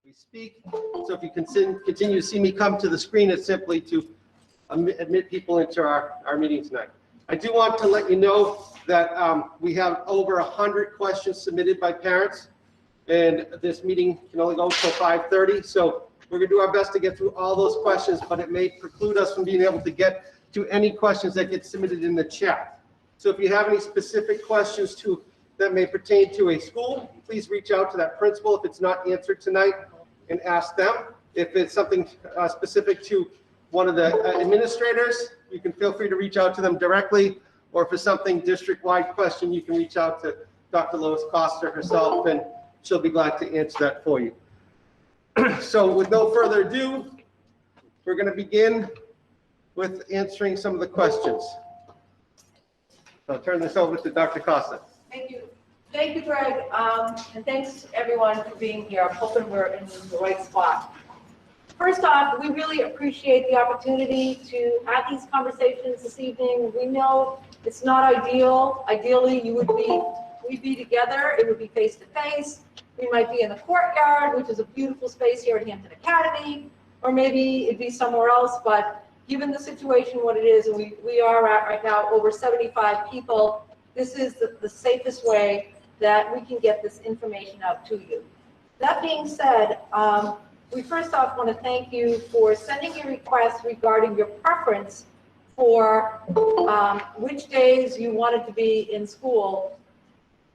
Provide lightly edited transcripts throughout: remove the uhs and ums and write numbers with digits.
we speak. So if you continue to see me come to the screen, it's simply to admit people into our meeting tonight. I do want to let you know that we have over 100 questions submitted by parents, and this meeting can only go until 5:30. So we're going to do our best to get through all those questions, but it may preclude us from being able to get to any questions that get submitted in the chat. So if you have any specific questions that may pertain to a school, please reach out to that principal if it's not answered tonight and ask them. If it's something specific to one of the administrators, you can feel free to reach out to them directly, or if it's something district-wide question, you can reach out to Dr. Lois Coster herself, and she'll be glad to answer that for you. So with no further ado, we're going to begin with answering some of the questions. So I'll turn this over to Dr. Costa. Thank you. Thank you, Greg. And thanks everyone for being here. I'm hoping we're in the right spot. First off, we really appreciate the opportunity to have these conversations this evening. We know it's not ideal. Ideally, we'd be together. It would be face to face. We might be in the courtyard, which is a beautiful space here at Hampton Academy, or maybe it'd be somewhere else. But given the situation, what it is, and we are at right now over 75 people, this is the safest way that we can get this information out to you. That being said, we first off want to thank you for sending your requests regarding your preference for which days you wanted to be in school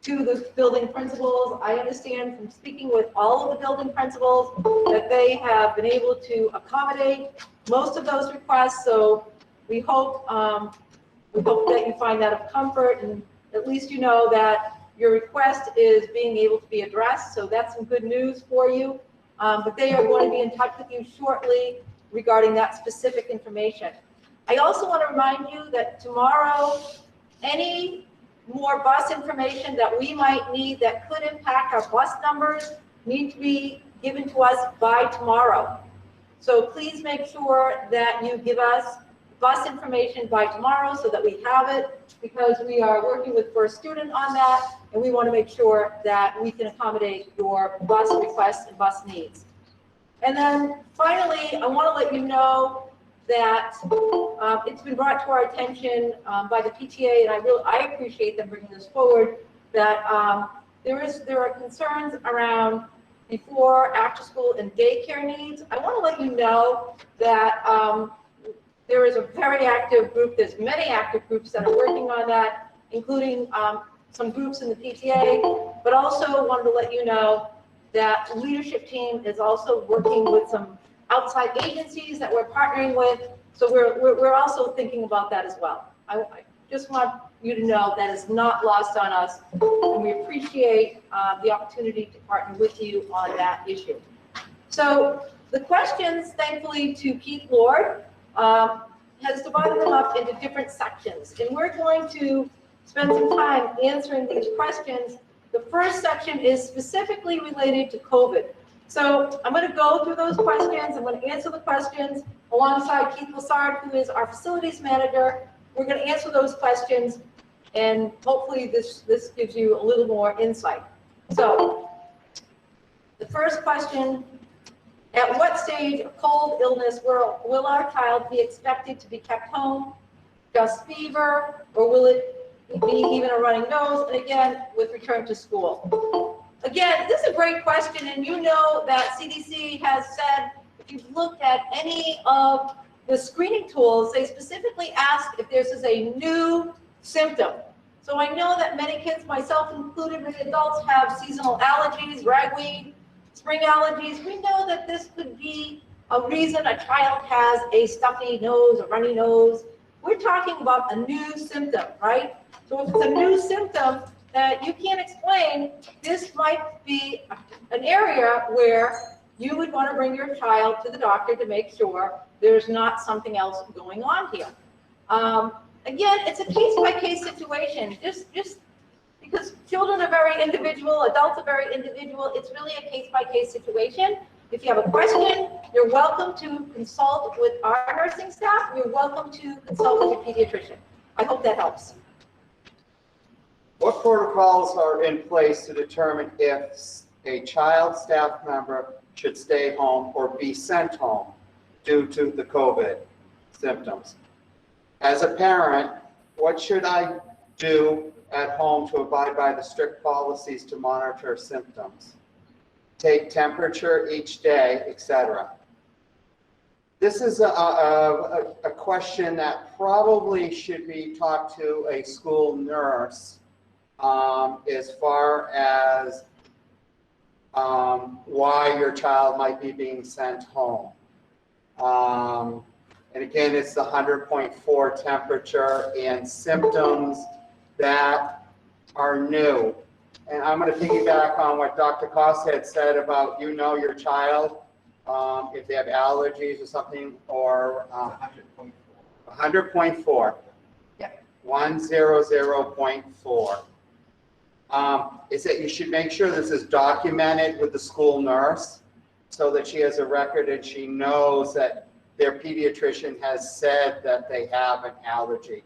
to the building principals. I understand from speaking with all of the building principals that they have been able to accommodate most of those requests. So we hope that you find that of comfort, and at least you know that your request is being able to be addressed. So that's some good news for you. But they are going to be in touch with you shortly regarding that specific information. I also want to remind you that tomorrow, any more bus information that we might need that could impact our bus numbers need to be given to us by tomorrow. So please make sure that you give us bus information by tomorrow so that we have it, because we are working with First Student on that, and we want to make sure that we can accommodate your bus requests and bus needs. And then finally, I want to let you know that it's been brought to our attention by the PTA, and I appreciate them bringing this forward, that there are concerns around before, after school, and daycare needs. I want to let you know that there is a very active group. There's many active groups that are working on that, including some groups in the PTA, but also wanted to let you know that the leadership team is also working with some outside agencies that we're partnering with. So we're also thinking about that as well. I just want you to know that is not lost on us, and we appreciate the opportunity to partner with you on that issue. So the questions, thankfully, to Keith Lord, has divided them up into different sections, and we're going to spend some time answering these questions. The first section is specifically related to COVID. So I'm going to go through those questions. I'm going to answer the questions alongside Keith Lassard, who is our facilities manager. We're going to answer those questions, and hopefully this gives you a little more insight. So the first question: at what stage of cold illness will our child be expected to be kept home? Just fever, or will it be even a running nose? And again, with return to school. Again, this is a great question, and you know that CDC has said, if you've looked at any of the screening tools, they specifically ask if this is a new symptom. So I know that many kids, myself included, many adults, have seasonal allergies, ragweed, spring allergies. We know that this could be a reason a child has a stuffy nose, a runny nose. We're talking about a new symptom, right? So if it's a new symptom that you can't explain, this might be an area where you would want to bring your child to the doctor to make sure there's not something else going on here. Again, it's a case-by-case situation. Just because children are very individual, adults are very individual, it's really a case-by-case situation. If you have a question, you're welcome to consult with our nursing staff. You're welcome to consult with your pediatrician. I hope that helps. What protocols are in place to determine if a child staff member should stay home or be sent home due to the COVID symptoms. As a parent, what should I do at home to abide by the strict policies to monitor symptoms? Take temperature each day, etc. This is a question that probably should be talked to a school nurse as far as why your child might be being sent home. And again, it's the 100.4 temperature and symptoms that are new. And I'm going to piggyback on what Dr. Costa had said about your child, if they have allergies or something, or 100.4. Yeah. 100.4. Is that you should make sure this is documented with the school nurse so that she has a record and she knows that their pediatrician has said that they have an allergy.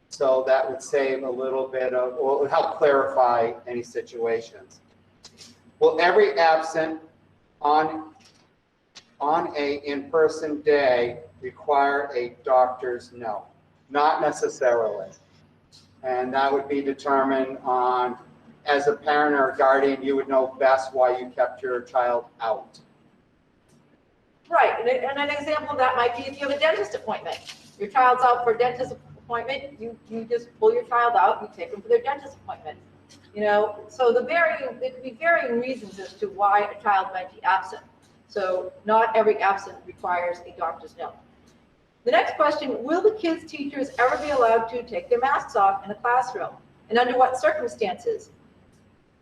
So that would save a little bit of, or would help clarify any situations. Will every absent on a in-person day require a doctor's note? Not necessarily. And that would be determined on, as a parent or a guardian, you would know best why you kept your child out. Right, and an example of that might be if you have a dentist appointment. Your child's out for a dentist appointment, you just pull your child out, you take them for their dentist appointment. So there could be varying reasons as to why a child might be absent. So not every absent requires a doctor's note. The next question, will the kids' teachers ever be allowed to take their masks off in the classroom? And under what circumstances?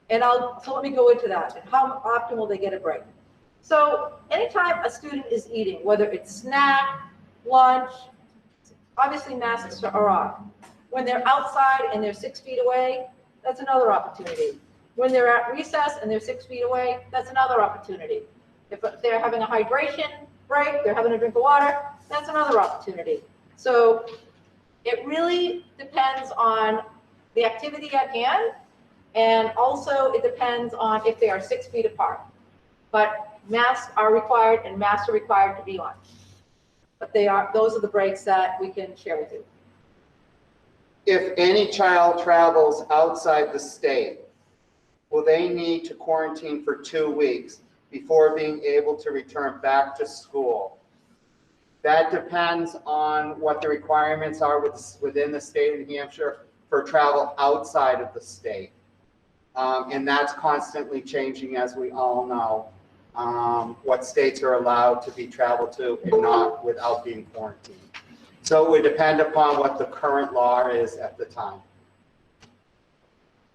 So let me go into that. And how often will they get a break? So anytime a student is eating, whether it's snack, lunch, obviously masks are off. When they're outside and they're 6 feet away, that's another opportunity. When they're at recess and they're 6 feet away, that's another opportunity. If they're having a hydration break, they're having a drink of water, that's another opportunity. So it really depends on the activity at hand, and also it depends on if they are 6 feet apart. But masks are required, and masks are required to be on. But those are the breaks that we can share with you. If any child travels outside the state, will they need to quarantine for 2 weeks before being able to return back to school? That depends on what the requirements are within the state of New Hampshire for travel outside of the state. And that's constantly changing, as we all know, what states are allowed to be traveled to and not without being quarantined. So it would depend upon what the current law is at the time.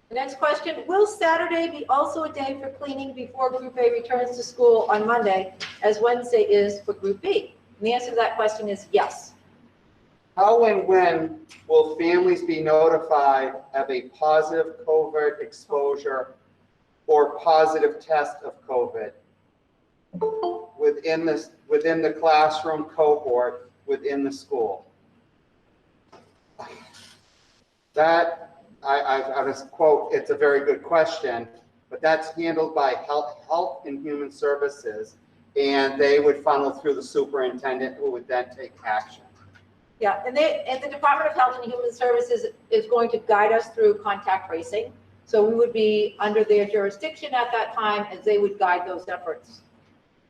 The next question, will Saturday be also a day for cleaning before Group A returns to school on Monday, as Wednesday is for Group B? And the answer to that question is yes. How and when will families be notified of a positive COVID exposure or positive test of COVID within the classroom cohort within the school? That, I was quote, it's a very good question, but that's handled by Health and Human Services, and they would funnel through the superintendent, who would then take action. Yeah, and the Department of Health and Human Services is going to guide us through contact tracing. So we would be under their jurisdiction at that time as they would guide those efforts.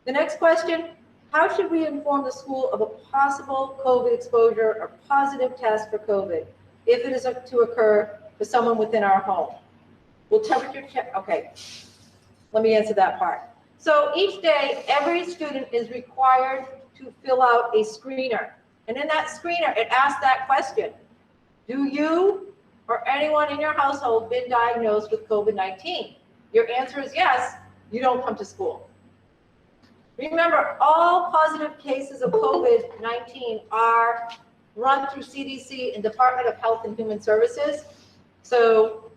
The next question, how should we inform the school of a possible COVID exposure or positive test for COVID if it is to occur for someone within our home? Will temperature check, okay, let me answer that part. So each day, every student is required to fill out a screener. And in that screener, it asks that question, do you or anyone in your household been diagnosed with COVID-19? Your answer is yes, you don't come to school. Remember, all positive cases of COVID-19 are run through CDC and Department of Health and Human Services. So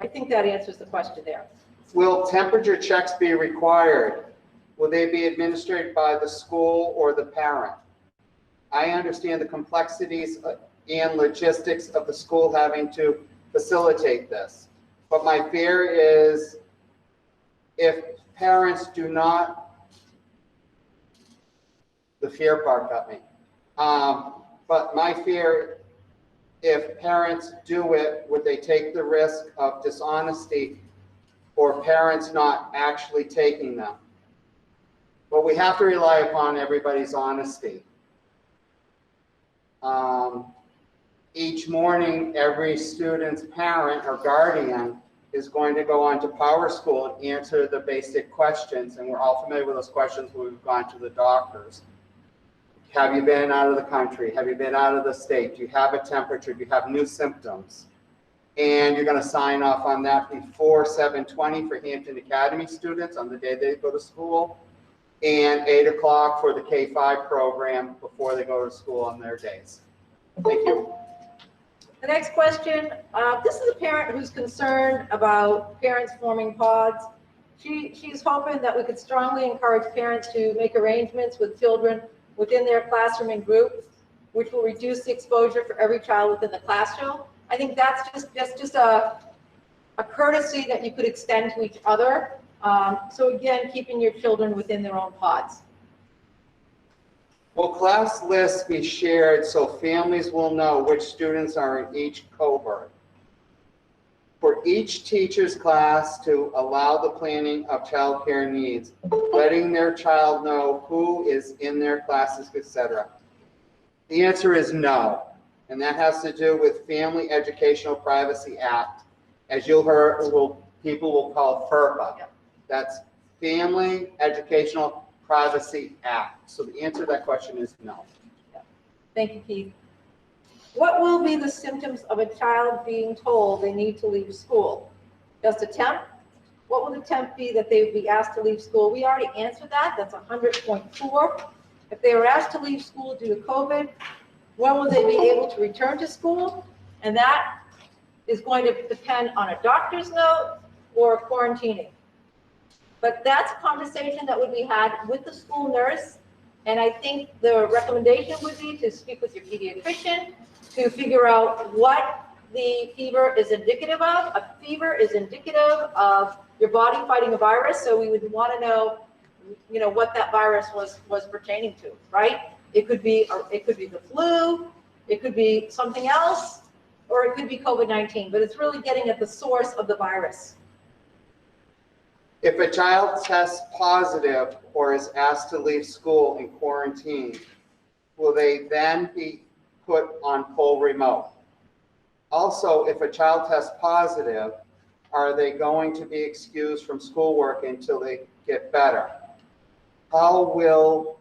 I think that answers the question there. Will temperature checks be required? Will they be administered by the school or the parent? I understand the complexities and logistics of the school having to facilitate this. But my fear is if parents do not, the fear part got me. But my fear, if parents do it, would they take the risk of dishonesty or parents not actually taking them? But we have to rely upon everybody's honesty. Each morning, every student's parent or guardian is going to go on to Power School and answer the basic questions, and we're all familiar with those questions when we've gone to the doctors. Have you been out of the country? Have you been out of the state? Do you have a temperature? Do you have new symptoms? And you're going to sign off on that before 7:20 for Hampton Academy students on the day they go to school, and 8 o'clock for the K-5 program before they go to school on their days. Thank you. The next question, this is a parent who's concerned about parents forming pods. She's hoping that we could strongly encourage parents to make arrangements with children within their classroom and groups, which will reduce the exposure for every child within the classroom. I think that's just a courtesy that you could extend to each other. So again, keeping your children within their own pods. Will class lists be shared so families will know which students are in each cohort? For each teacher's class to allow the planning of childcare needs, letting their child know who is in their classes, etc. The answer is no, and that has to do with Family Educational Privacy Act, as you'll hear, people will call FERPA. Yep. That's Family Educational Privacy Act. So the answer to that question is no. Thank you, Keith. What will be the symptoms of a child being told they need to leave school? Just a temp? What will the temp be that they would be asked to leave school? We already answered that. That's 100.4. If they were asked to leave school due to COVID, when will they be able to return to school? And that is going to depend on a doctor's note or quarantining. But that's a conversation that would be had with the school nurse. And I think the recommendation would be to speak with your pediatrician to figure out what the fever is indicative of. A fever is indicative of your body fighting a virus. So we would want to know, what that virus was pertaining to, right? It could be the flu, it could be something else, or it could be COVID-19, but it's really getting at the source of the virus. If a child tests positive or is asked to leave school in quarantine, will they then be put on full remote? Also, if a child tests positive, are they going to be excused from schoolwork until they get better? How will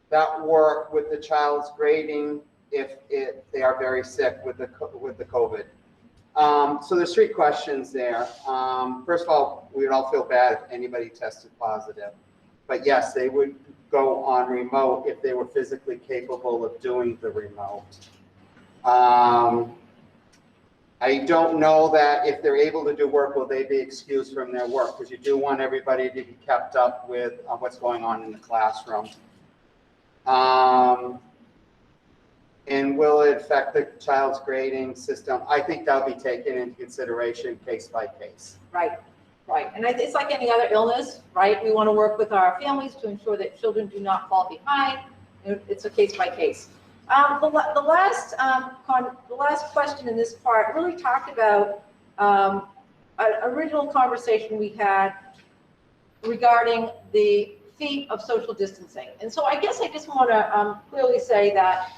that work with the child's grading if they are very sick with the COVID? So there's 3 questions there. First of all, we would all feel bad if anybody tested positive. But yes, they would go on remote if they were physically capable of doing the remote. I don't know that if they're able to do work, will they be excused from their work? Because you do want everybody to be kept up with what's going on in the classroom. And will it affect the child's grading system? I think that'll be taken into consideration case by case. Right. And it's like any other illness, right? We want to work with our families to ensure that children do not fall behind. It's a case by case. The last question in this part really talked about an original conversation we had regarding the feat of social distancing. And so I guess I just want to clearly say that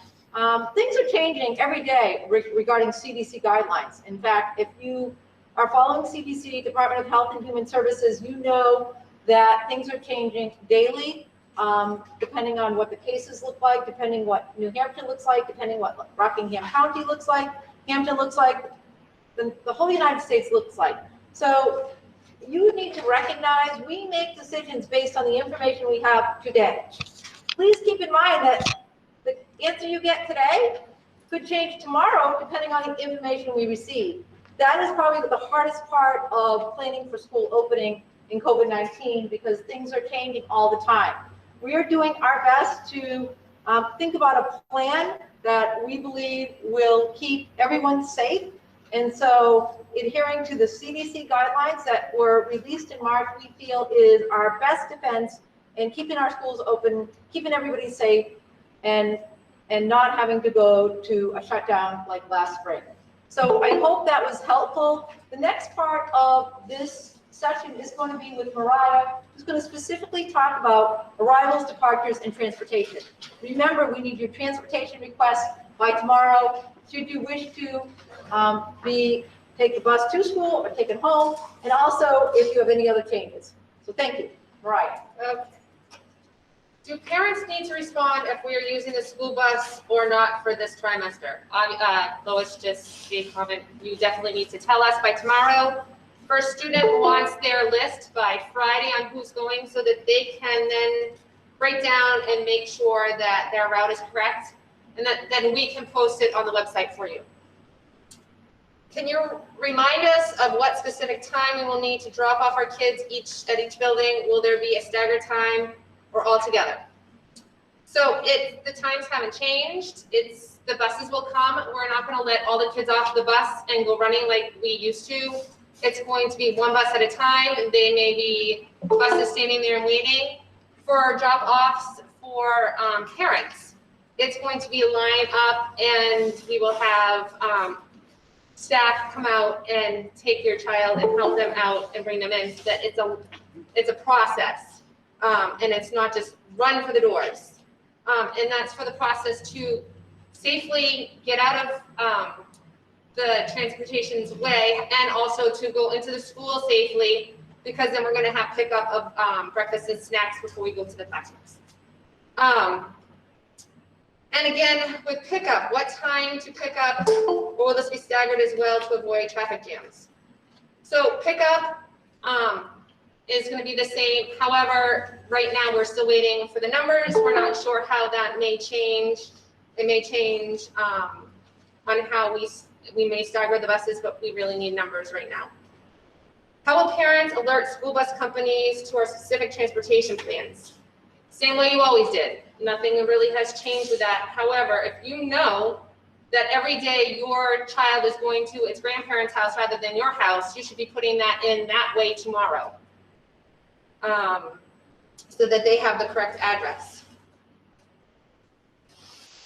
things are changing every day regarding CDC guidelines. In fact, if you are following CDC, Department of Health and Human Services, you know that things are changing daily, depending on what the cases look like, depending what New Hampshire looks like, depending what Rockingham County looks like, Hampton looks like, the whole United States looks like. So you need to recognize we make decisions based on the information we have today. Please keep in mind that the answer you get today could change tomorrow depending on the information we receive. That is probably the hardest part of planning for school opening in COVID-19 because things are changing all the time. We are doing our best to think about a plan that we believe will keep everyone safe And so adhering to the CDC guidelines that were released in March, we feel is our best defense in keeping our schools open, keeping everybody safe, and not having to go to a shutdown like last spring. So I hope that was helpful. The next part of this session is going to be with Mariah, who's going to specifically talk about arrivals, departures, and transportation. Remember, we need your transportation requests by tomorrow. Should you wish to take the bus to school or take it home, and also if you have any other changes. So thank you. Mariah. Do parents need to respond if we are using the school bus or not for this trimester? Lois just gave comment, you definitely need to tell us by tomorrow. First student wants their list by Friday on who's going so that they can then break down and make sure that their route is correct, and that then we can post it on the website for you. Can you remind us of what specific time we will need to drop off our kids at each building? Will there be a staggered time or all together? So the times haven't changed. The buses will come. We're not going to let all the kids off the bus and go running like we used to. It's going to be one bus at a time. They may be buses standing there and waiting. For drop-offs for parents, it's going to be a line up, and we will have staff come out and take your child and help them out and bring them in. So that it's a process, and it's not just run for the doors. And that's for the process to safely get out of the transportation's way, and also to go into the school safely, because then we're going to have pickup of breakfast and snacks before we go to the classrooms. And again, with pickup, what time to pick up, or will this be staggered as well to avoid traffic jams? So pickup is going to be the same. However, right now we're still waiting for the numbers. We're not sure how that may change. It may change on how we may stagger the buses, but we really need numbers right now. How will parents alert school bus companies to our specific transportation plans? Same way you always did. Nothing really has changed with that. However, if you know that every day your child is going to its grandparents' house rather than your house, you should be putting that in that way tomorrow, so that they have the correct address.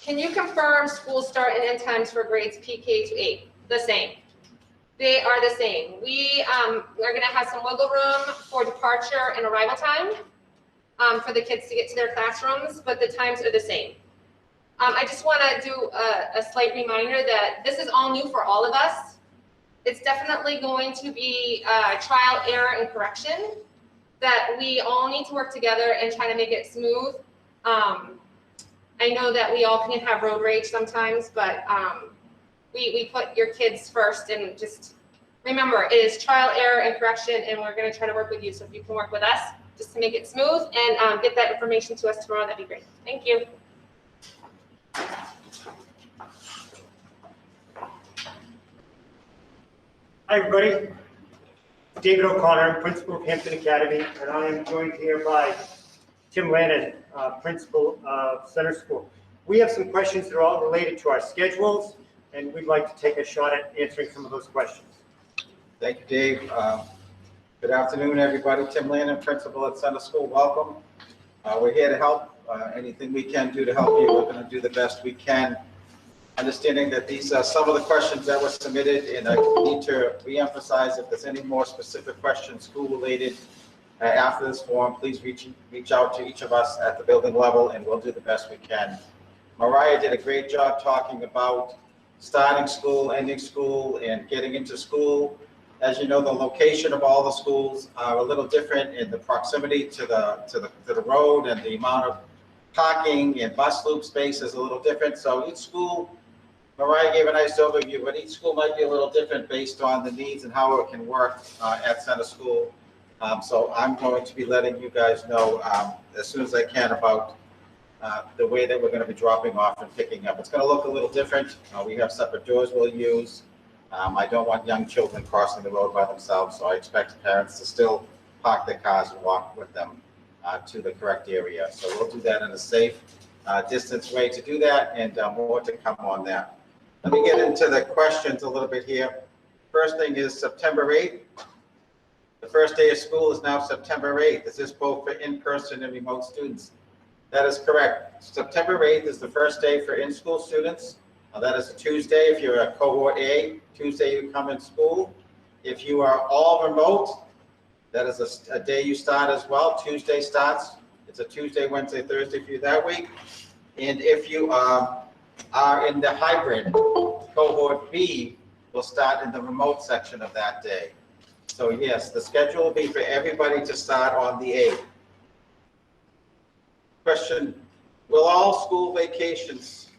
Can you confirm school start and end times for grades PK to 8? The same. They are the same. We are going to have some wiggle room for departure and arrival time for the kids to get to their classrooms, but the times are the same. I just want to do a slight reminder that this is all new for all of us. It's definitely going to be trial, error, and correction, that we all need to work together and try to make it smooth. I know that we all can have road rage sometimes, but we put your kids first, and just remember, it is trial, error, and correction, and we're going to try to work with you. So if you can work with us just to make it smooth and get that information to us tomorrow, that'd be great. Thank you. Hi, everybody. David O'Connor, principal of Hampton Academy, and I am joined here by Tim Lannon, principal of Center School. We have some questions that are all related to our schedules, and we'd like to take a shot at answering some of those questions. Thank you, Dave. Good afternoon, everybody. Tim Lannon, principal at Center School. Welcome. We're here to help. Anything we can do to help you, we're going to do the best we can. Understanding that these are some of the questions that were submitted, and I need to reemphasize, if there's any more specific questions school-related after this forum, please reach out to each of us at the building level, and we'll do the best we can. Mariah did a great job talking about starting school, ending school, and getting into school. As you know, the location of all the schools are a little different in the proximity to the road, and the amount of parking and bus loop space is a little different. So each school, Mariah gave a nice overview, but each school might be a little different based on the needs and how it can work at Center School. So I'm going to be letting you guys know as soon as I can about the way that we're going to be dropping off and picking up. It's going to look a little different. We have separate doors we'll use. I don't want young children crossing the road by themselves, so I expect parents to still park their cars and walk with them to the correct area. So we'll do that in a safe distance way to do that, and more to come on that. Let me get into the questions a little bit here. First thing is September 8th. The first day of school is now September 8th. This is both for in-person and remote students. That is correct. September 8th is the first day for in-school students. That is a Tuesday. If you're a cohort A, Tuesday you come in school. If you are all remote, that is a day you start as well. Tuesday starts. It's a Tuesday, Wednesday, Thursday for you that week. And if you are in the hybrid, cohort B will start in the remote section of that day. So yes, the schedule will be for everybody to start on the 8th. Question, will all school vacations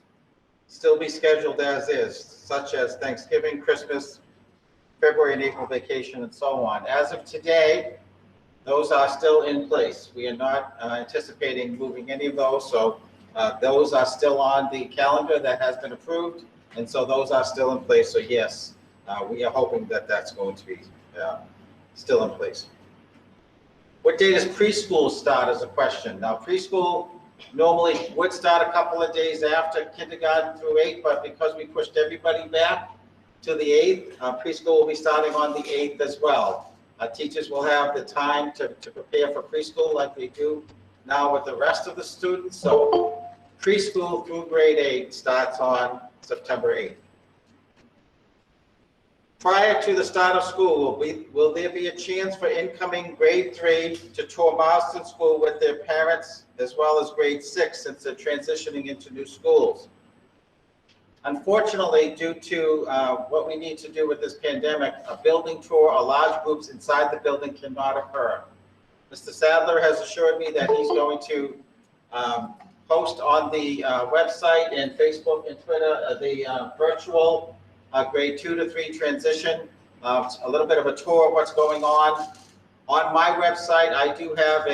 still be scheduled as is, such as Thanksgiving, Christmas, February and April vacation, and so on? As of today, those are still in place. We are not anticipating moving any of those, so those are still on the calendar that has been approved, and so those are still in place. So yes, we are hoping that that's going to be still in place. What day does preschool start is a question. Now, preschool normally would start a couple of days after kindergarten through 8, but because we pushed everybody back to the 8th, preschool will be starting on the 8th as well. Teachers will have the time to prepare for preschool like they do now with the rest of the students. So preschool through grade 8 starts on September 8th. Prior to the start of school, will there be a chance for incoming grade 3 to tour Marston School with their parents as well as grade 6 since they're transitioning into new schools? Unfortunately, due to what we need to do with this pandemic, a building tour or large groups inside the building cannot occur. Mr. Sadler has assured me that he's going to post on the website and Facebook and Twitter the virtual grade 2 to 3 transition, a little bit of a tour of what's going on. On my website, I do have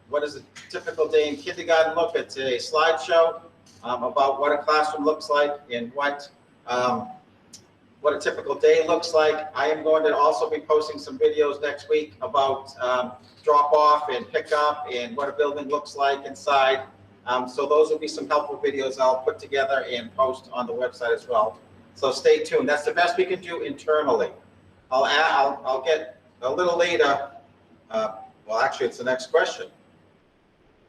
what is a typical day in kindergarten look. It's a slideshow about what a classroom looks like and what a typical day looks like. I am going to also be posting some videos next week about drop off and pick up and what a building looks like inside. So those will be some helpful videos I'll put together and post on the website as well. So stay tuned. That's the best we can do internally. I'll get a little later. Well, actually, it's the next question.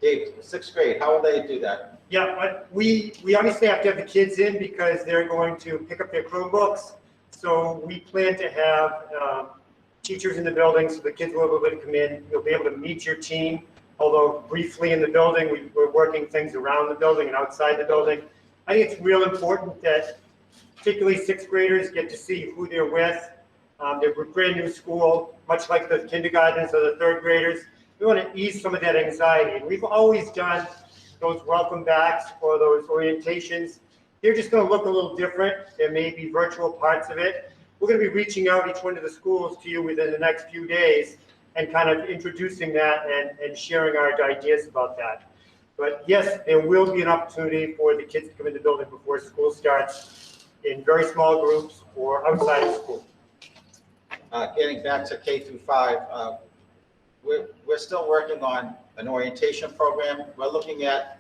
Dave, 6th grade, how will they do that? Yeah, but we obviously have to have the kids in because they're going to pick up their Chromebooks. So we plan to have teachers in the building so the kids will be able to come in. You'll be able to meet your team, although briefly in the building. We're working things around the building and outside the building. I think it's real important that particularly 6th graders get to see who they're with. They're a brand new school, much like the kindergartners or the 3rd graders. We want to ease some of that anxiety. And we've always done those welcome backs or those orientations. They're just going to look a little different. There may be virtual parts of it. We're going to be reaching out each one of the schools to you within the next few days and kind of introducing that and sharing our ideas about that. But yes, there will be an opportunity for the kids to come in the building before school starts in very small groups or outside of school. Getting back to K through 5, we're still working on an orientation program. We're looking at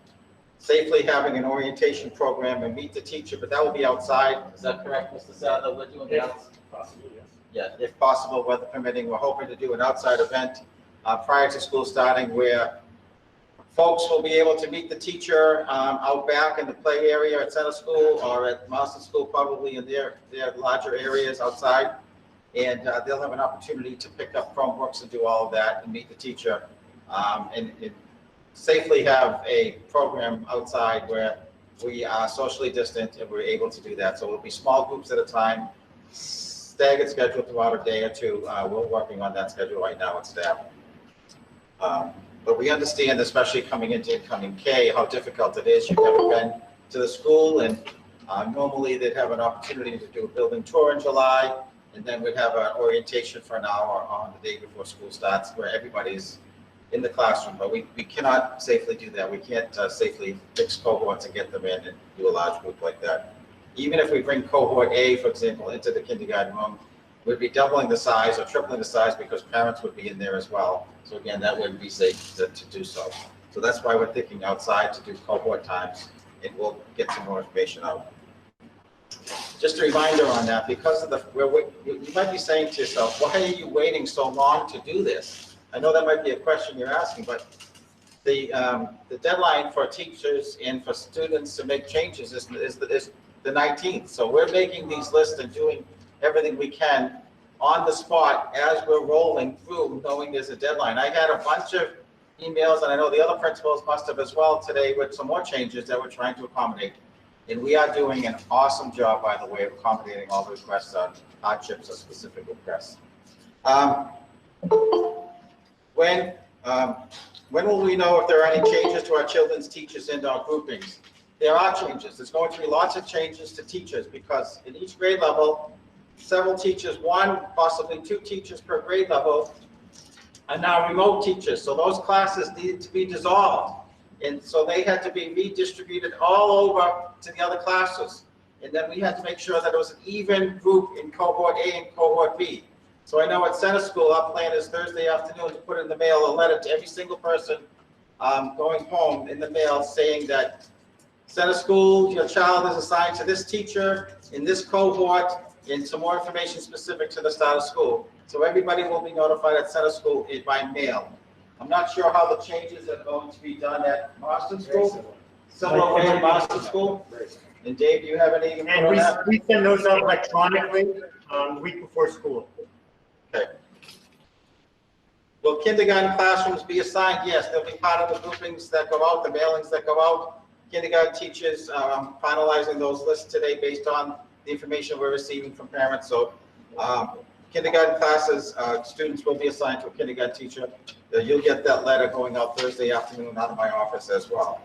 safely having an orientation program and meet the teacher, but that will be outside. Is that correct, Mr. Sadler? We're doing that. Possibly, yes. Yeah, if possible, weather permitting, we're hoping to do an outside event prior to school starting where folks will be able to meet the teacher out back in the play area at Center School or at Marston School, probably in their larger areas outside. And they'll have an opportunity to pick up Chromebooks and do all of that and meet the teacher and safely have a program outside where we are socially distant and we're able to do that. So it'll be small groups at a time, staggered schedule throughout a day or two. We're working on that schedule right now with staff. But we understand, especially coming into incoming K, how difficult it is. You've never been to the school, and normally they'd have an opportunity to do a building tour in July, and then we'd have an orientation for an hour on the day before school starts where everybody's in the classroom. But we cannot safely do that. We can't safely fix cohorts and get them in and do a large group like that. Even if we bring cohort A, for example, into the kindergarten room, we'd be doubling the size or tripling the size because parents would be in there as well. So again, that wouldn't be safe to do so. So that's why we're thinking outside to do cohort times, and we'll get some more information out. just a reminder on that, because of you might be saying to yourself, why are you waiting so long to do this? I know that might be a question you're asking, but the deadline for teachers and for students to make changes is the 19th. So we're making these lists and doing everything we can on the spot as we're rolling through, knowing there's a deadline. I had a bunch of emails, and I know the other principals must have as well today, with some more changes that we're trying to accommodate. And we are doing an awesome job, by the way, of accommodating all the requests on hardships or specific requests. When will we know if there are any changes to our children's teachers and our groupings? There are changes. There's going to be lots of changes to teachers, because in each grade level, several teachers, one, possibly two teachers per grade level, are now remote teachers. So those classes needed to be dissolved. And so they had to be redistributed all over to the other classes. And then we had to make sure that it was an even group in cohort A and cohort B. So I know at Center School, our plan is Thursday afternoon to put in the mail a letter to every single person going home in the mail saying that Center School, your child is assigned to this teacher in this cohort, and some more information specific to the start of school. So everybody will be notified at Center School by mail. I'm not sure how the changes are going to be done at Marston School. Similar way at Marston School. And Dave, do you have any input on that? We send those out electronically the week before school. Okay. Will kindergarten classrooms be assigned? Yes, they'll be part of the groupings that go out, the mailings that go out. Kindergarten teachers, finalizing those lists today based on the information we're receiving from parents. So kindergarten classes, students will be assigned to a kindergarten teacher. You'll get that letter going out Thursday afternoon out of my office as well.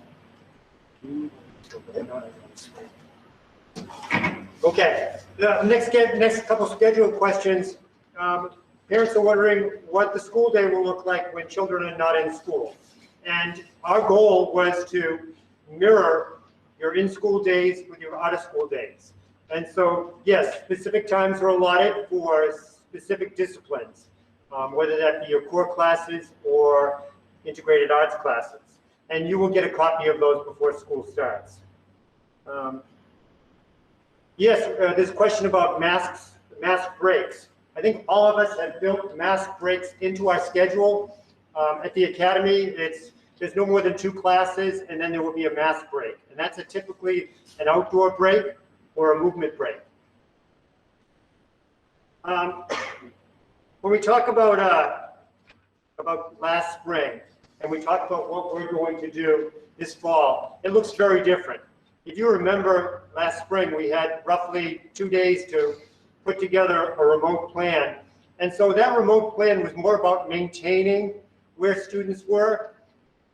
Okay, the next couple scheduled questions. Parents are wondering what the school day will look like when children are not in school. And our goal was to mirror your in-school days with your out-of-school days. And so, yes, specific times are allotted for specific disciplines, whether that be your core classes or integrated arts classes. And you will get a copy of those before school starts. Yes, there's a question about mask breaks. I think all of us have built mask breaks into our schedule. At the academy, there's no more than 2 classes, and then there will be a mask break. And that's typically an outdoor break or a movement break. When we talk about last spring, and we talk about what we're going to do this fall, it looks very different. If you remember last spring, we had roughly 2 days to put together a remote plan. And so that remote plan was more about maintaining where students were.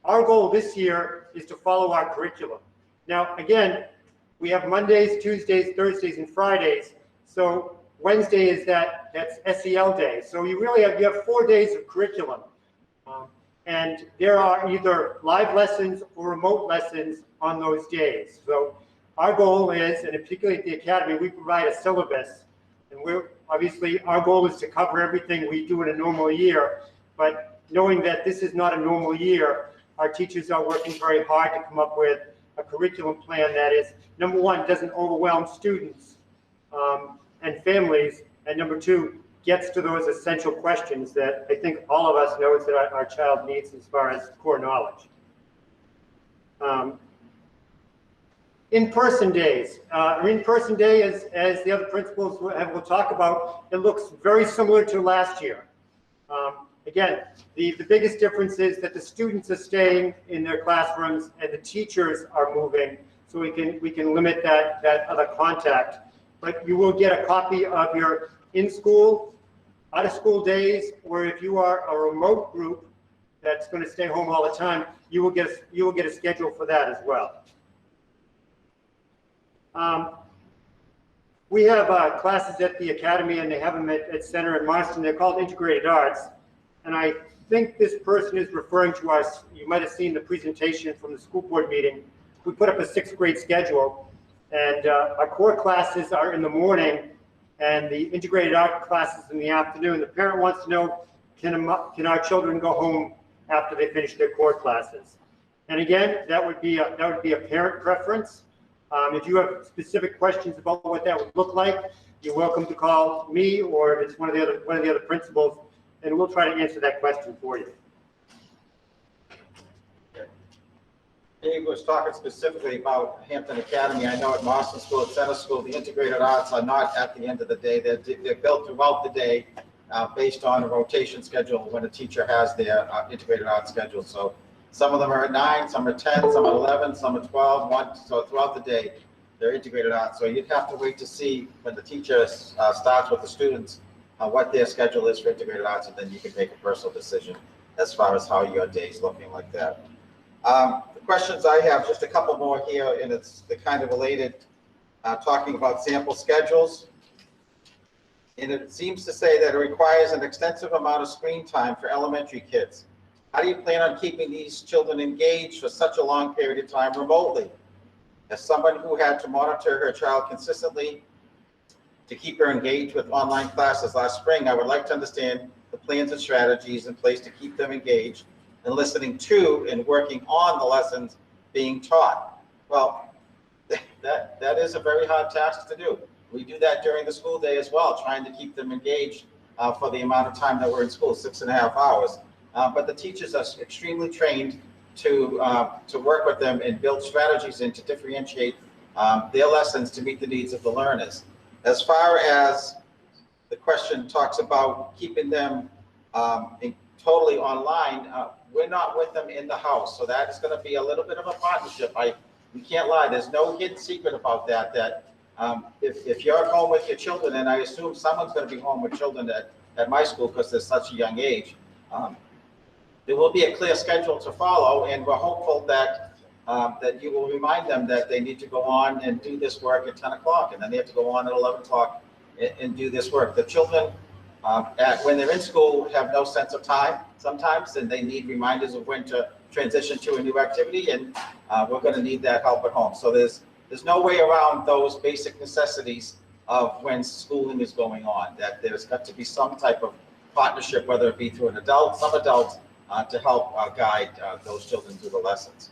Our goal this year is to follow our curriculum. Now, again, we have Mondays, Tuesdays, Thursdays, and Fridays. So Wednesday is that's SEL day. So you have 4 days of curriculum. And there are either live lessons or remote lessons on those days. So our goal is, and particularly at the academy, we provide a syllabus. And obviously our goal is to cover everything we do in a normal year. But knowing that this is not a normal year, our teachers are working very hard to come up with a curriculum plan that is, number one, doesn't overwhelm students and families, and number two, gets to those essential questions that I think all of us knows that our child needs as far as core knowledge. In-person days. In-person day, as the other principals will talk about, it looks very similar to last year. Again, the biggest difference is that the students are staying in their classrooms and the teachers are moving, so we can limit that other contact. But you will get a copy of your in-school, out-of-school days, or if you are a remote group that's going to stay home all the time, you will get a schedule for that as well. We have classes at the academy, and they have them at Center and Marston. They're called integrated arts. And I think this person is referring to us. You might have seen the presentation from the school board meeting. We put up a 6th grade schedule, and our core classes are in the morning, and the integrated art classes in the afternoon. The parent wants to know, can our children go home after they finish their core classes? And again, that would be a parent preference. If you have specific questions about what that would look like, you're welcome to call me, or if it's one of the other principals, and we'll try to answer that question for you. Dave was talking specifically about Hampton Academy. I know at Hampton School, at Center School, the integrated arts are not at the end of the day. They're built throughout the day based on a rotation schedule when a teacher has their integrated arts schedule. So some of them are at 9, some are 10, some are 11, some are 12, 1. So throughout the day, they're integrated arts. So you'd have to wait to see when the teacher starts with the students what their schedule is for integrated arts, and then you can make a personal decision as far as how your day is looking like that. The questions I have, just a couple more here, and they're kind of related, talking about sample schedules. And it seems to say that it requires an extensive amount of screen time for elementary kids. How do you plan on keeping these children engaged for such a long period of time remotely? As someone who had to monitor her child consistently to keep her engaged with online classes last spring, I would like to understand the plans and strategies in place to keep them engaged and listening to and working on the lessons being taught. Well, that is a very hard task to do. We do that during the school day as well, trying to keep them engaged for the amount of time that we're in school, 6.5 hours. But the teachers are extremely trained to work with them and build strategies and to differentiate their lessons to meet the needs of the learners. As far as the question talks about keeping them totally online, we're not with them in the house. So that is going to be a little bit of a partnership. We can't lie. There's no hidden secret about that if you're at home with your children, and I assume someone's going to be home with children at my school because they're such a young age, there will be a clear schedule to follow, and we're hopeful that that you will remind them that they need to go on and do this work at 10 o'clock, and then they have to go on at 11 o'clock and do this work. The children, when they're in school, have no sense of time sometimes, and they need reminders of when to transition to a new activity, and we're going to need that help at home. So there's no way around those basic necessities of when schooling is going on, that there's got to be some type of partnership, whether it be through an adult, some adults, to help guide those children through the lessons.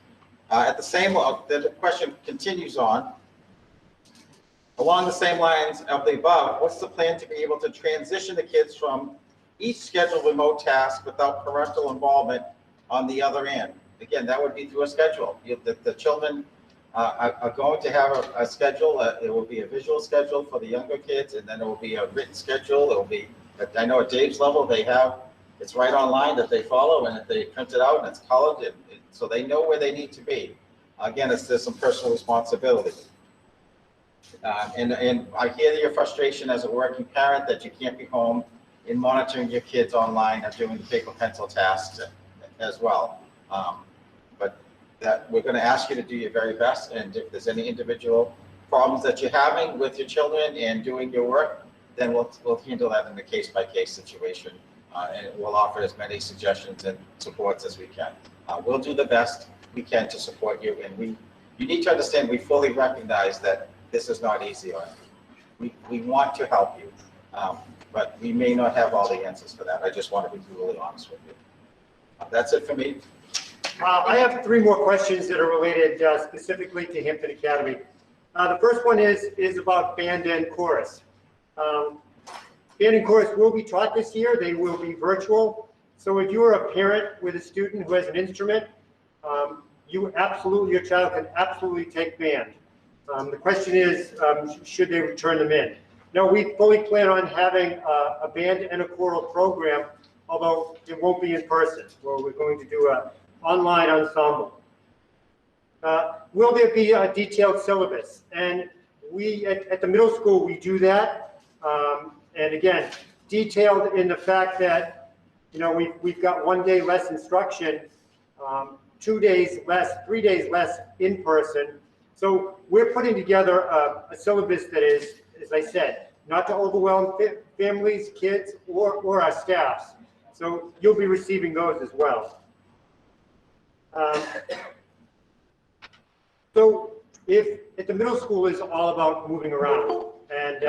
The question continues on. Along the same lines of the above, what's the plan to be able to transition the kids from each scheduled remote task without parental involvement on the other end? Again, that would be through a schedule. The children are going to have a schedule. It will be a visual schedule for the younger kids, and then it will be a written schedule. It will be, I know at Dave's level, they have, it's right online that they follow, and they print it out and it's colored, so they know where they need to be. Again, there's some personal responsibility. And I hear your frustration as a working parent that you can't be home and monitoring your kids online and doing the paper pencil tasks as well. But that we're going to ask you to do your very best, and if there's any individual problems that you're having with your children and doing your work, then we'll handle that in a case-by-case situation, and we'll offer as many suggestions and supports as we can. We'll do the best we can to support you, and you need to understand we fully recognize that this is not easy on you. We want to help you, but we may not have all the answers for that. I just want to be really honest with you. That's it for me. I have 3 more questions that are related specifically to Hampton Academy. The first one is about band and chorus. Band and chorus will be taught this year. They will be virtual. So if you're a parent with a student who has an instrument, your child can absolutely take band. The question is, should they return them in? No, we fully plan on having a band and a choral program, although it won't be in person, where we're going to do an online ensemble. Will there be a detailed syllabus? And we, at the middle school, we do that. And again, detailed in the fact that, we've got 1 day less instruction, 2 days less, 3 days less in person. So we're putting together a syllabus that is, as I said, not to overwhelm families, kids, or our staffs. So you'll be receiving those as well. So if at the middle school is all about moving around, and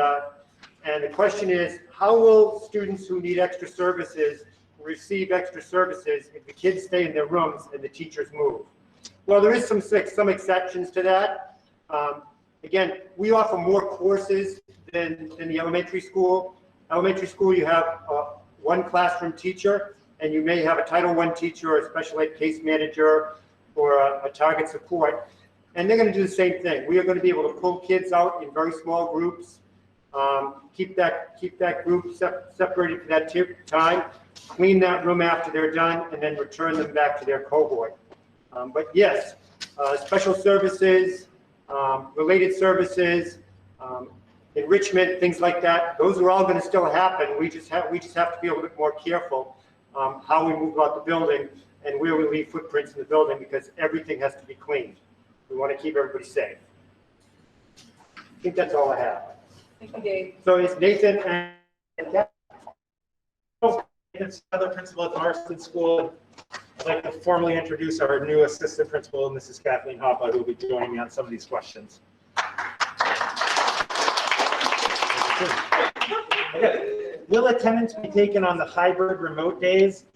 the question is, how will students who need extra services receive extra services if the kids stay in their rooms and the teachers move? Well, there is some exceptions to that. Again, we offer more courses than the elementary school. Elementary school, you have one classroom teacher, and you may have a Title I teacher or a special ed case manager or a target support, and they're going to do the same thing. We are going to be able to pull kids out in very small groups, keep that group separated for that time, clean that room after they're done, and then return them back to their cohort. But yes, special services, related services, enrichment, things like that, those are all going to still happen. We just have to be a little bit more careful how we move about the building and where we leave footprints in the building, because everything has to be cleaned. We want to keep everybody safe. I think that's all I have. Thank you, Dave. So it's Nathan and It's another principal at the Hampton School. I'd like to formally introduce our new assistant principal, Mrs. Kathleen Hoppe, who will be joining me on some of these questions. Okay. Will attendance be taken on the hybrid remote days?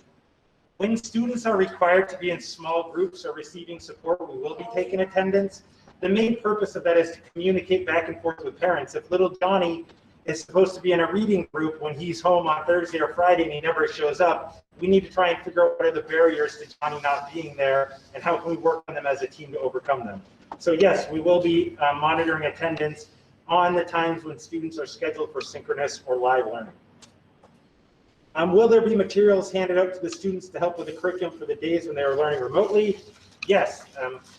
When students are required to be in small groups or receiving support, we will be taking attendance. The main purpose of that is to communicate back and forth with parents. If little Johnny is supposed to be in a reading group when he's home on Thursday or Friday and he never shows up, we need to try and figure out what are the barriers to Johnny not being there and how can we work on them as a team to overcome them. So yes, we will be monitoring attendance on the times when students are scheduled for synchronous or live learning. Will there be materials handed out to the students to help with the curriculum for the days when they are learning remotely? Yes,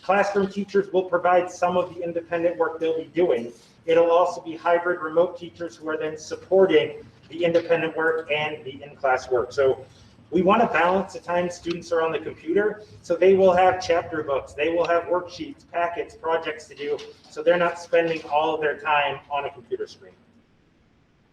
classroom teachers will provide some of the independent work they'll be doing. It'll also be hybrid remote teachers who are then supporting the independent work and the in-class work. So we want to balance the time students are on the computer, so they will have chapter books, they will have worksheets, packets, projects to do, so they're not spending all of their time on a computer screen.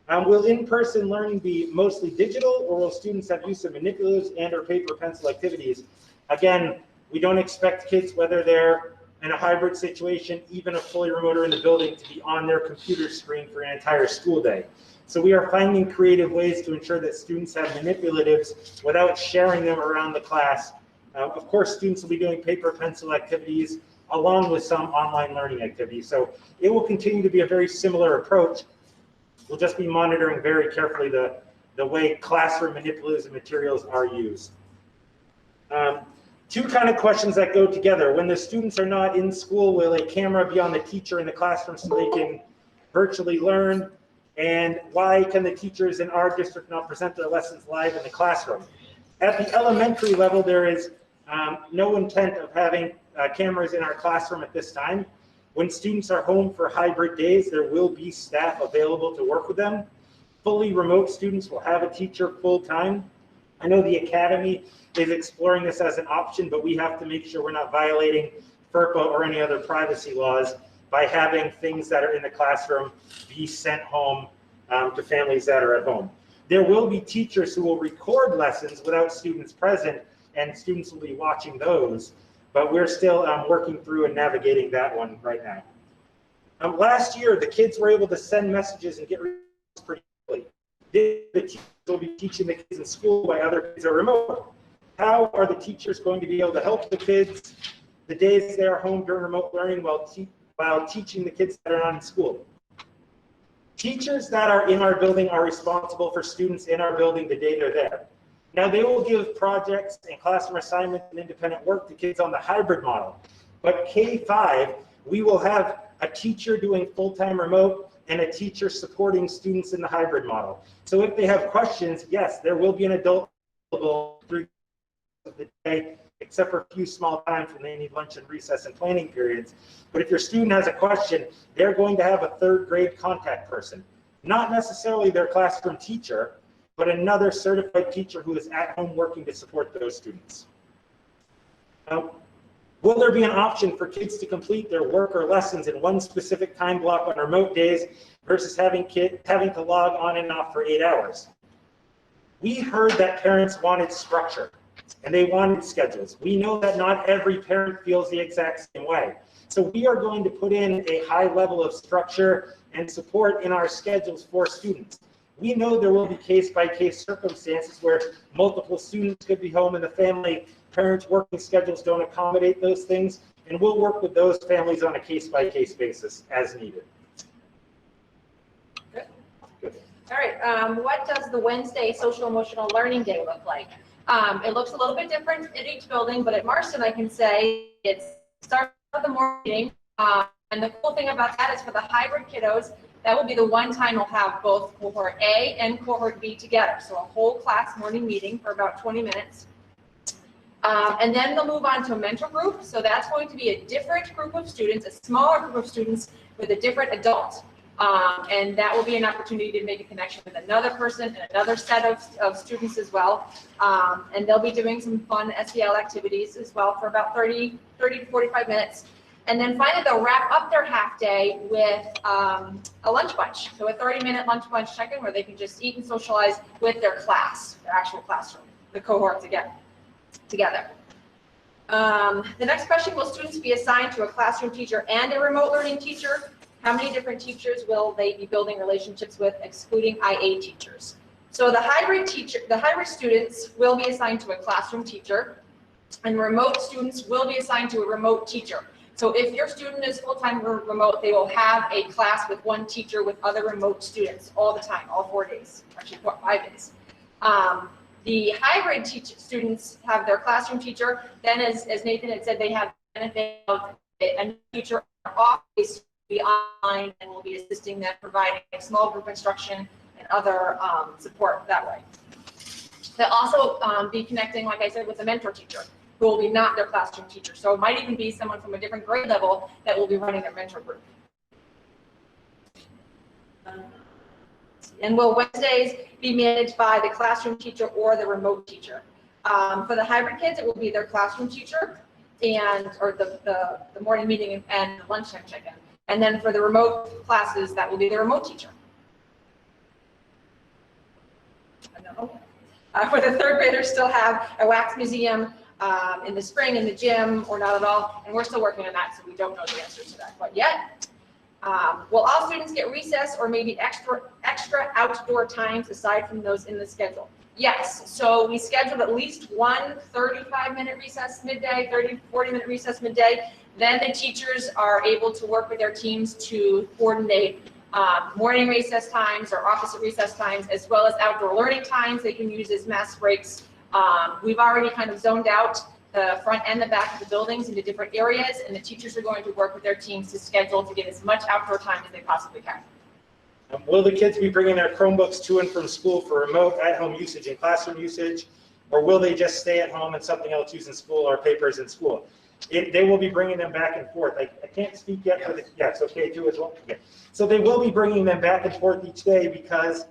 Will in-person learning be mostly digital, or will students have use of manipulatives and or paper pencil activities? Again, we don't expect kids, whether they're in a hybrid situation, even a fully remote or in the building, to be on their computer screen for an entire school day. So we are finding creative ways to ensure that students have manipulatives without sharing them around the class. Of course, students will be doing paper pencil activities along with some online learning activities. So it will continue to be a very similar approach. We'll just be monitoring very carefully the way classroom manipulatives and materials are used. Two kind of questions that go together. When the students are not in school, will a camera be on the teacher in the classroom so they can virtually learn? And why can the teachers in our district not present their lessons live in the classroom? At the elementary level, there is no intent of having cameras in our classroom at this time. When students are home for hybrid days, there will be staff available to work with them. Fully remote students will have a teacher full-time. I know the academy is exploring this as an option, but we have to make sure we're not violating FERPA or any other privacy laws by having things that are in the classroom be sent home to families that are at home. There will be teachers who will record lessons without students present, and students will be watching those, but we're still working through and navigating that one right now. Last year, the kids were able to send messages and get responses pretty quickly. The teachers will be teaching the kids in school while other kids are remote. How are the teachers going to be able to help the kids the days they are home during remote learning while teaching the kids that are not in school? Teachers that are in our building are responsible for students in our building the day they're there. Now, they will give projects and classroom assignments and independent work to kids on the hybrid model. But K-5, we will have a teacher doing full-time remote and a teacher supporting students in the hybrid model. So if they have questions, yes, there will be an adult available through the day, except for a few small times when they need lunch and recess and planning periods. But if your student has a question, they're going to have a third grade contact person, not necessarily their classroom teacher, but another certified teacher who is at home working to support those students. Will there be an option for kids to complete their work or lessons in one specific time block on remote days versus having to log on and off for 8 hours? We heard that parents wanted structure and they wanted schedules. We know that not every parent feels the exact same way. So we are going to put in a high level of structure and support in our schedules for students. We know there will be case-by-case circumstances where multiple students could be home and the family parents' working schedules don't accommodate those things, and we'll work with those families on a case-by-case basis as needed. All right, what does the Wednesday social emotional learning day look like? It looks a little bit different at each building, but at Marston, I can say it starts with the morning. And the cool thing about that is for the hybrid kiddos, that will be the one time we'll have both cohort A and cohort B together. So a whole class morning meeting for about 20 minutes. And then they'll move on to a mentor group. So that's going to be a different group of students, a smaller group of students with a different adult. And that will be an opportunity to make a connection with another person and another set of students as well. And they'll be doing some fun SEL activities as well for about 30 to 45 minutes. And then finally, they'll wrap up their half day with a lunch bunch. So a 30-minute lunch bunch check-in where they can just eat and socialize with their class, their actual classroom, the cohort together. The next question, will students be assigned to a classroom teacher and a remote learning teacher? How many different teachers will they be building relationships with, excluding IA teachers? So the hybrid students will be assigned to a classroom teacher, and remote students will be assigned to a remote teacher. So if your student is full-time remote, they will have a class with one teacher with other remote students all the time, all 4 days, actually 5 days. The hybrid students have their classroom teacher. Then, as Nathan had said, they have the benefit of a teacher office be online and will be assisting them, providing small group instruction and other support that way. They'll also be connecting, like I said, with a mentor teacher who will be not their classroom teacher. So it might even be someone from a different grade level that will be running their mentor group. And will Wednesdays be managed by the classroom teacher or the remote teacher? For the hybrid kids, it will be their classroom teacher or the morning meeting and the lunchtime check-in. And then for the remote classes, that will be the remote teacher. For the third graders, still have a wax museum in the spring in the gym, or not at all. And we're still working on that, so we don't know the answer to that quite yet. Will all students get recess or maybe extra outdoor times aside from those in the schedule? Yes. So we scheduled at least one 35-minute recess midday, 40-minute recess midday. Then the teachers are able to work with their teams to coordinate morning recess times or opposite recess times, as well as outdoor learning times they can use as mass breaks. We've already kind of zoned out the front and the back of the buildings into different areas, and the teachers are going to work with their teams to schedule to get as much outdoor time as they possibly can. Will the kids be bringing their Chromebooks to and from school for remote at-home usage and classroom usage, or will they just stay at home and something else use in school or papers in school? They will be bringing them back and forth. I can't speak yet for the, yes, okay, too as well. Okay. So they will be bringing them back and forth each day because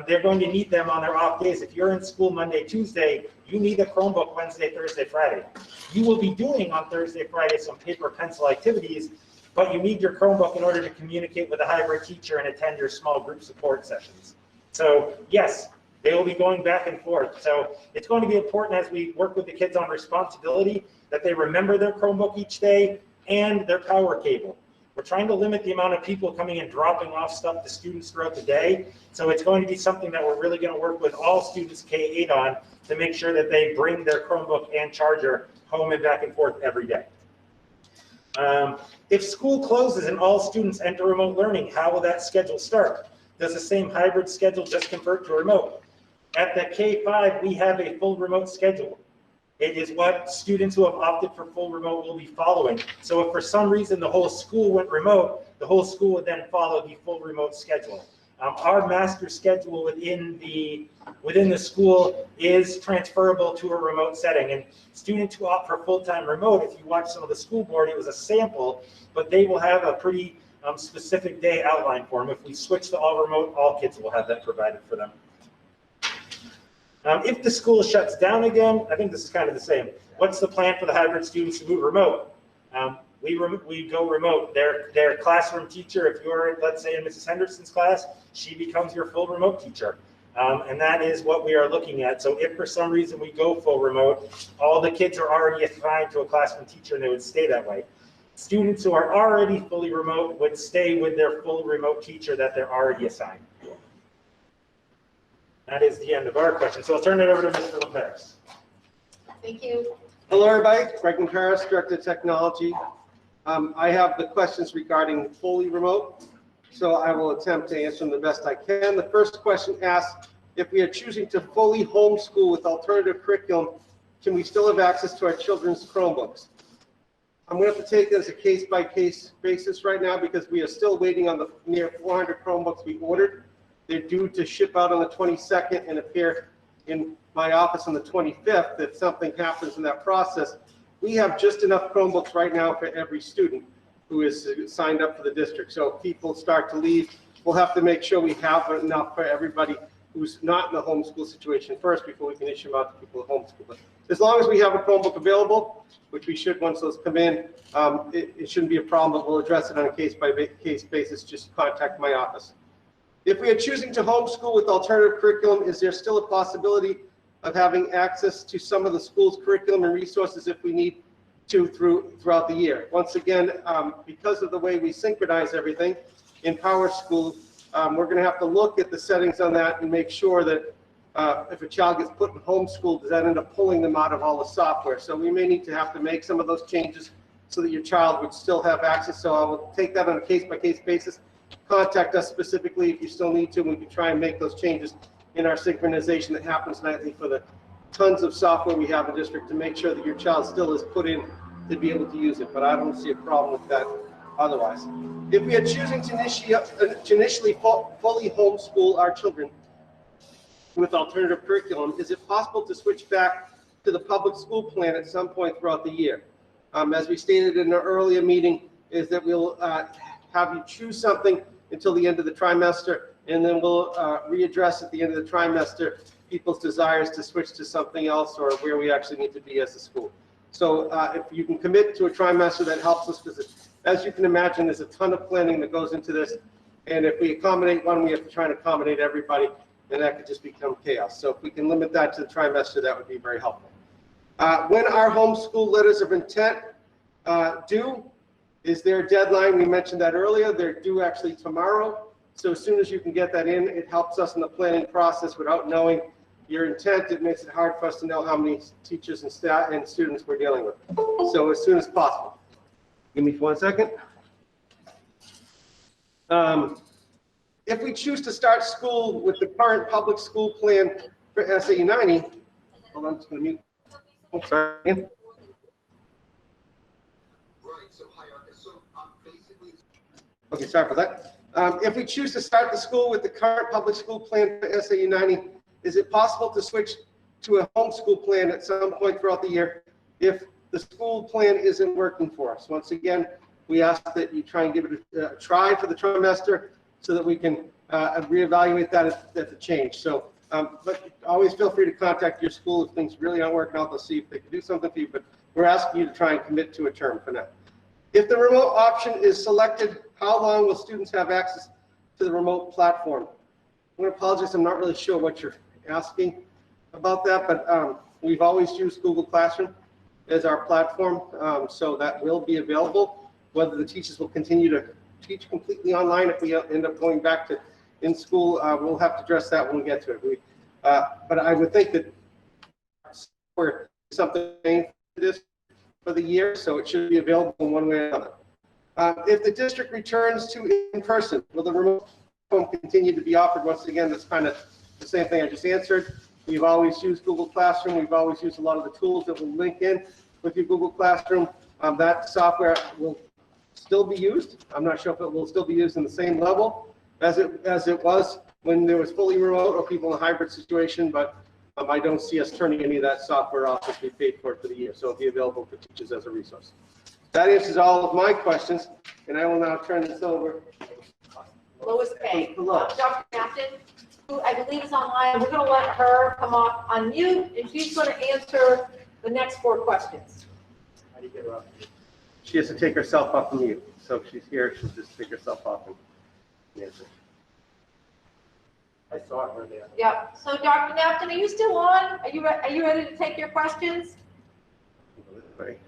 they're going to need them on their off days. If you're in school Monday, Tuesday, you need a Chromebook Wednesday, Thursday, Friday. You will be doing on Thursday, Friday some paper pencil activities, but you need your Chromebook in order to communicate with a hybrid teacher and attend your small group support sessions. So yes, they will be going back and forth. So it's going to be important as we work with the kids on responsibility that they remember their Chromebook each day and their power cable. We're trying to limit the amount of people coming and dropping off stuff to students throughout the day. So it's going to be something that we're really going to work with all students K-8 on to make sure that they bring their Chromebook and charger home and back and forth every day. If school closes and all students enter remote learning, how will that schedule start? Does the same hybrid schedule just convert to remote? At the K-5, we have a full remote schedule. It is what students who have opted for full remote will be following. So if for some reason the whole school went remote, the whole school would then follow the full remote schedule. Our master schedule within the school is transferable to a remote setting. And students who opt for full-time remote, if you watch some of the school board, it was a sample, but they will have a pretty specific day outline for them. If we switch to all remote, all kids will have that provided for them. If the school shuts down again, I think this is kind of the same. What's the plan for the hybrid students to move remote? We go remote. Their classroom teacher, if you're, let's say, in Mrs. Henderson's class, she becomes your full remote teacher. And that is what we are looking at. So if for some reason we go full remote, all the kids are already assigned to a classroom teacher and they would stay that way. Students who are already fully remote would stay with their full remote teacher that they're already assigned. That is the end of our question. So I'll turn it over to Mr. LaPeres. Thank you. Hello, everybody. Greg Paris, Director of Technology. I have the questions regarding fully remote, so I will attempt to answer them the best I can. The first question asks, if we are choosing to fully homeschool with alternative curriculum, can we still have access to our children's Chromebooks? I'm going to have to take it as a case-by-case basis right now because we are still waiting on the near 400 Chromebooks we ordered. They're due to ship out on the 22nd and appear in my office on the 25th. If something happens in that process, we have just enough Chromebooks right now for every student who is signed up for the district. So if people start to leave, we'll have to make sure we have enough for everybody who's not in the homeschool situation first before we can issue them out to people who homeschool. But as long as we have a Chromebook available, which we should once those come in, it shouldn't be a problem, but we'll address it on a case-by-case basis. Just contact my office. If we are choosing to homeschool with alternative curriculum, is there still a possibility of having access to some of the school's curriculum and resources if we need to throughout the year? Once again, because of the way we synchronize everything in PowerSchool, we're going to have to look at the settings on that and make sure that if a child gets put in homeschool, does that end up pulling them out of all the software? So we may need to have to make some of those changes so that your child would still have access. So I will take that on a case-by-case basis. Contact us specifically if you still need to, and we can try and make those changes in our synchronization that happens nightly for the tons of software we have in district to make sure that your child still is put in to be able to use it. But I don't see a problem with that otherwise. If we are choosing to initially fully homeschool our children with alternative curriculum, is it possible to switch back to the public school plan at some point throughout the year? As we stated in an earlier meeting, is that we'll have you choose something until the end of the trimester, and then we'll readdress at the end of the trimester people's desires to switch to something else or where we actually need to be as a school. So if you can commit to a trimester, that helps us because, as you can imagine, there's a ton of planning that goes into this. And if we accommodate one, we have to try and accommodate everybody, and that could just become chaos. So if we can limit that to the trimester, that would be very helpful. When our homeschool letters of intent due, is there a deadline? We mentioned that earlier. They're due actually tomorrow. So as soon as you can get that in, it helps us in the planning process. Without knowing your intent, it makes it hard for us to know how many teachers and staff and students we're dealing with. So as soon as possible. Give me 1 second. If we choose to start school with the current public school plan for SAE 90, hold on, I'm just going to mute. Oh, sorry. Okay, sorry for that. If we choose to start the school with the current public school plan for SAE 90, is it possible to switch to a homeschool plan at some point throughout the year if the school plan isn't working for us? Once again, we ask that you try and give it a try for the trimester so that we can reevaluate that at the change. So, but always feel free to contact your school if things really aren't working out. They'll see if they can do something for you, but we're asking you to try and commit to a term for now. If the remote option is selected, how long will students have access to the remote platform? I'm going to apologize, I'm not really sure what you're asking about that, but we've always used Google Classroom as our platform, so that will be available. Whether the teachers will continue to teach completely online if we end up going back to in school, we'll have to address that when we get to it. But I would think that for something this for the year, so it should be available in one way or another. If the district returns to in-person, will the remote platform continue to be offered? Once again, that's kind of the same thing I just answered. We've always used Google Classroom. We've always used a lot of the tools that will link in with your Google Classroom. That software will still be used. I'm not sure if it will still be used in the same level as it was when there was fully remote or people in a hybrid situation, but I don't see us turning any of that software off if we paid for it for the year, so it'll be available for teachers as a resource. That answers all of my questions, and I will now turn this over. Lois Pay. Hello. Dr. Hampton, who I believe is online. We're going to let her come off on mute, and she's going to answer the next 4 questions. How do you get her off? She has to take herself off the mute, so if she's here, she'll just take herself off and answer. I saw her there. Yep. So Dr. Hampton, are you still on? Are you ready to take your questions? Right.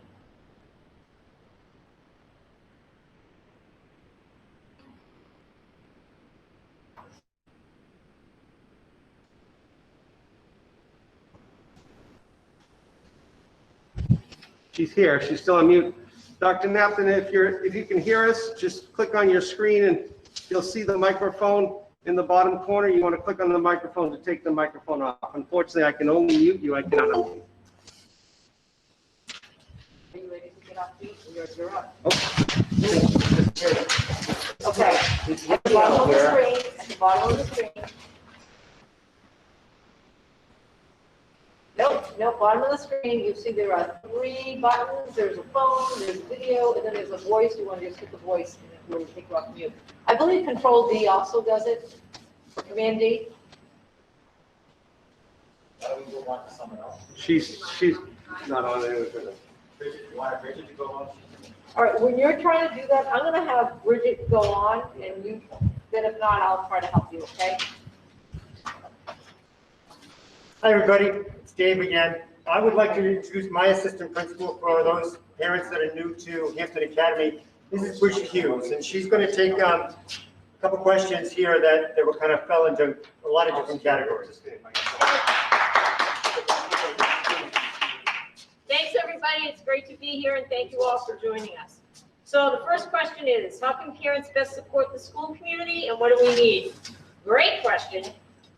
She's here. She's still on mute. Dr. Napton, if you can hear us, just click on your screen and you'll see the microphone in the bottom corner. You want to click on the microphone to take the microphone off. Unfortunately, I can only mute you. I cannot unmute. Are you ready to get off mute? You're up. Oh. Okay. At the bottom of the screen, at the bottom of the screen. Nope, bottom of the screen, you see there are 3 buttons. There's a phone, there's video, and then there's a voice. You want to just hit the voice and it will take you off mute. I believe Control D also does it, or Command D. She's not on it. Bridget, you want Bridget to go on? All right, when you're trying to do that, I'm going to have Bridget go on, and you, then if not, I'll try to help you, okay? Hi, everybody. It's Dave again. I would like to introduce my assistant principal for those parents that are new to Hampton Academy. This is Bridget Hughes, and she's going to take a couple questions here that were kind of fell into a lot of different categories. Thanks, everybody. It's great to be here, and thank you all for joining us. So the first question is, how can parents best support the school community, and what do we need? Great question.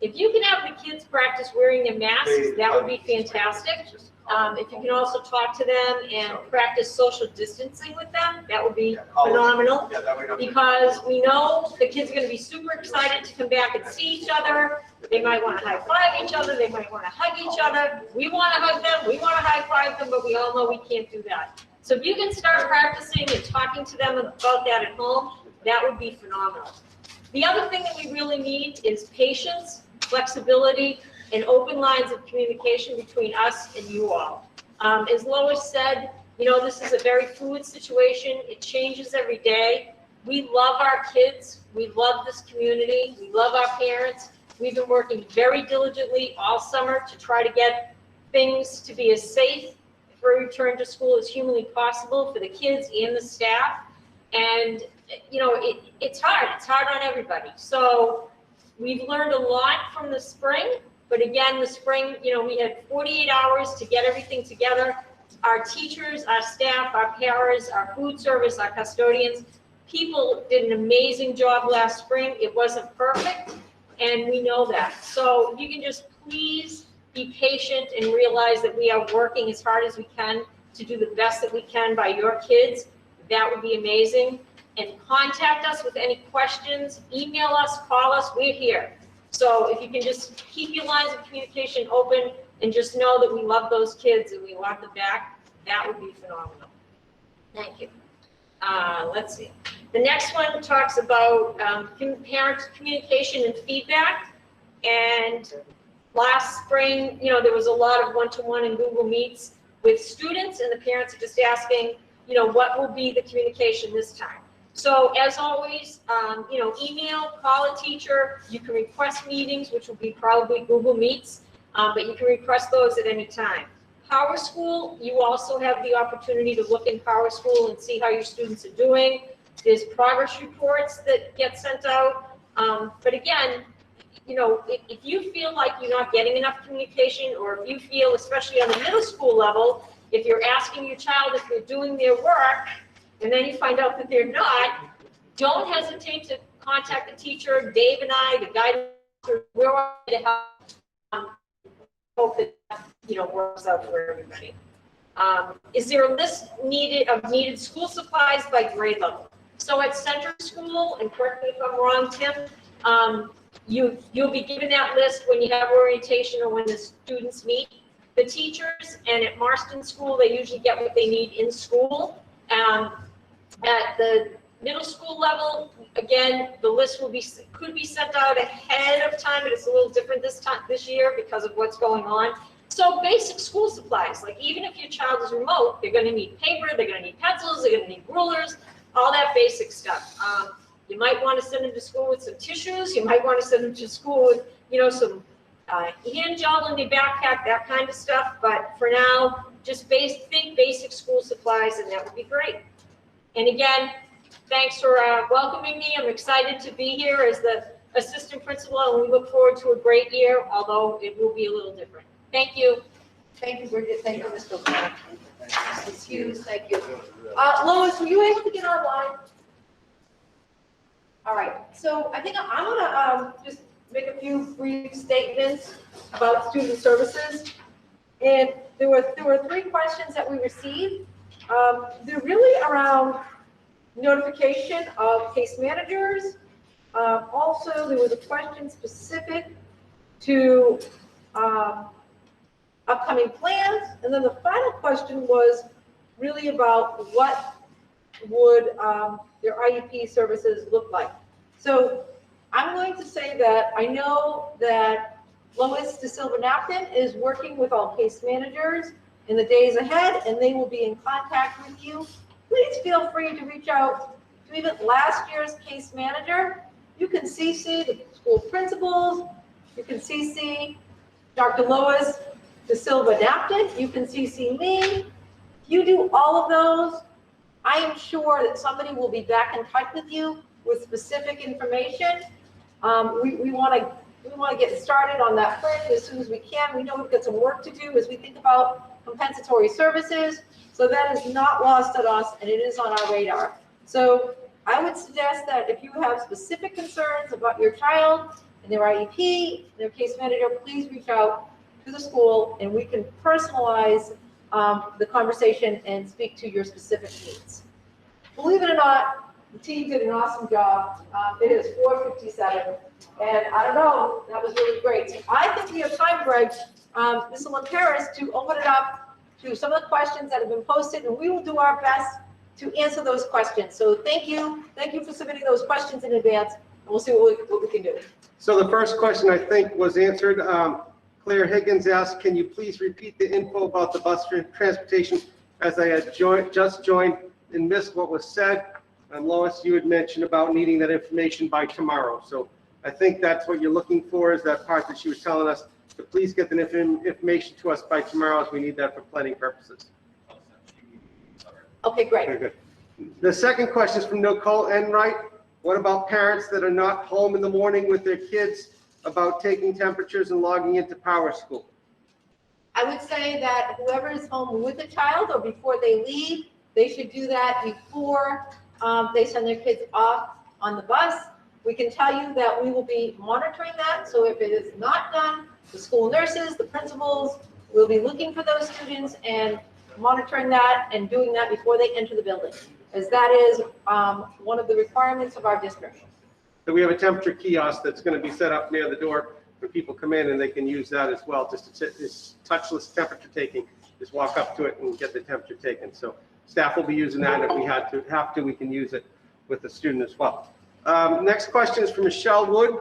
If you can have the kids practice wearing their masks, that would be fantastic. If you can also talk to them and practice social distancing with them, that would be phenomenal. Because we know the kids are going to be super excited to come back and see each other. They might want to high five each other. They might want to hug each other. We want to hug them. We want to high five them, but we all know we can't do that. So if you can start practicing and talking to them about that at home, that would be phenomenal. The other thing that we really need is patience, flexibility, and open lines of communication between us and you all. As Lois said, you know, this is a very fluid situation. It changes every day. We love our kids. We love this community. We love our parents. We've been working very diligently all summer to try to get things to be as safe for a return to school as humanly possible for the kids and the staff. And, you know, it's hard. It's hard on everybody. So we've learned a lot from the spring. But again, the spring, you know, we had 48 hours to get everything together. Our teachers, our staff, our paras, our food service, our custodians, people did an amazing job last spring. It wasn't perfect, and we know that. So if you can just please be patient and realize that we are working as hard as we can to do the best that we can by your kids, that would be amazing. And contact us with any questions, email us, call us, we're here. So if you can just keep your lines of communication open and just know that we love those kids and we want them back, that would be phenomenal. Thank you. Let's see. The next one talks about parent communication and feedback. And last spring, you know, there was a lot of one-to-one and Google Meets with students, and the parents are just asking, you know, what will be the communication this time? So as always, you know, email, call a teacher. You can request meetings, which will be probably Google Meets, but you can request those at any time. Power School, you also have the opportunity to look in Power School and see how your students are doing. There's progress reports that get sent out. But again, you know, if you feel like you're not getting enough communication, or if you feel, especially on the middle school level, if you're asking your child if they're doing their work, and then you find out that they're not, don't hesitate to contact the teacher. Dave and I, the guidance, we're ready to help. Hope that, you know, works out for everybody. Is there a list of needed school supplies by grade level? So at Center School, and correct me if I'm wrong, Tim, you'll be given that list when you have orientation or when the students meet. The teachers, and at Marston School, they usually get what they need in school. At the middle school level, again, the list could be sent out ahead of time, but it's a little different this year because of what's going on. So basic school supplies, like even if your child is remote, they're going to need paper, they're going to need pencils, they're going to need rulers, all that basic stuff. You might want to send them to school with some tissues. You might want to send them to school with, you know, some hand gel in their backpack, that kind of stuff. But for now, just think basic school supplies, and that would be great. And again, thanks for welcoming me. I'm excited to be here as the assistant principal, and we look forward to a great year, although it will be a little different. Thank you. Thank you, Bridget. Thank you, Mr. O'Connor. Mrs. Hughes, thank you. Lois, were you able to get online? All right, so I think I'm gonna just make a few brief statements about student services. And there were 3 questions that we received. They're really around notification of case managers. Also, there was a question specific to upcoming plans. And then the final question was really about what would their IEP services look like. So I'm going to say that I know that Lois De Silva Napton is working with all case managers in the days ahead, and they will be in contact with you. Please feel free to reach out to even last year's case manager. You can CC the school principals, you can CC Dr. Lois De Silva Napton, you can CC me. If you do all of those, I am sure that somebody will be back in touch with you with specific information. We want to get started on that front as soon as we can. We know we've got some work to do as we think about compensatory services. So that is not lost on us, and it is on our radar. So I would suggest that if you have specific concerns about your child and their IEP, their case manager, please reach out to the school, and we can personalize the conversation and speak to your specific needs. Believe it or not, the team did an awesome job. It is 4:57, and I don't know, that was really great. So I think we have time, Greg, Ms. Paris, to open it up to some of the questions that have been posted, and we will do our best to answer those questions. So thank you for submitting those questions in advance, and we'll see what we can do. So the first question, I think, was answered. Claire Higgins asked, can you please repeat the info about the bus transportation, as I had just joined and missed what was said. And Lois, you had mentioned about needing that information by tomorrow. So I think that's what you're looking for, is that part that she was telling us, to please get the information to us by tomorrow, as we need that for planning purposes. Okay, great. Very good. The second question is from Nicole Enright. What about parents that are not home in the morning with their kids about taking temperatures and logging into PowerSchool? I would say that whoever is home with a child or before they leave, they should do that before they send their kids off on the bus. We can tell you that we will be monitoring that. So if it is not done, the school nurses, the principals will be looking for those students and monitoring that and doing that before they enter the building, as that is one of the requirements of our district. So we have a temperature kiosk that's going to be set up near the door when people come in, and they can use that as well. It's touchless temperature taking. Just walk up to it and get the temperature taken. So staff will be using that. If we have to, we can use it with the student as well. Next question is from Michelle Wood.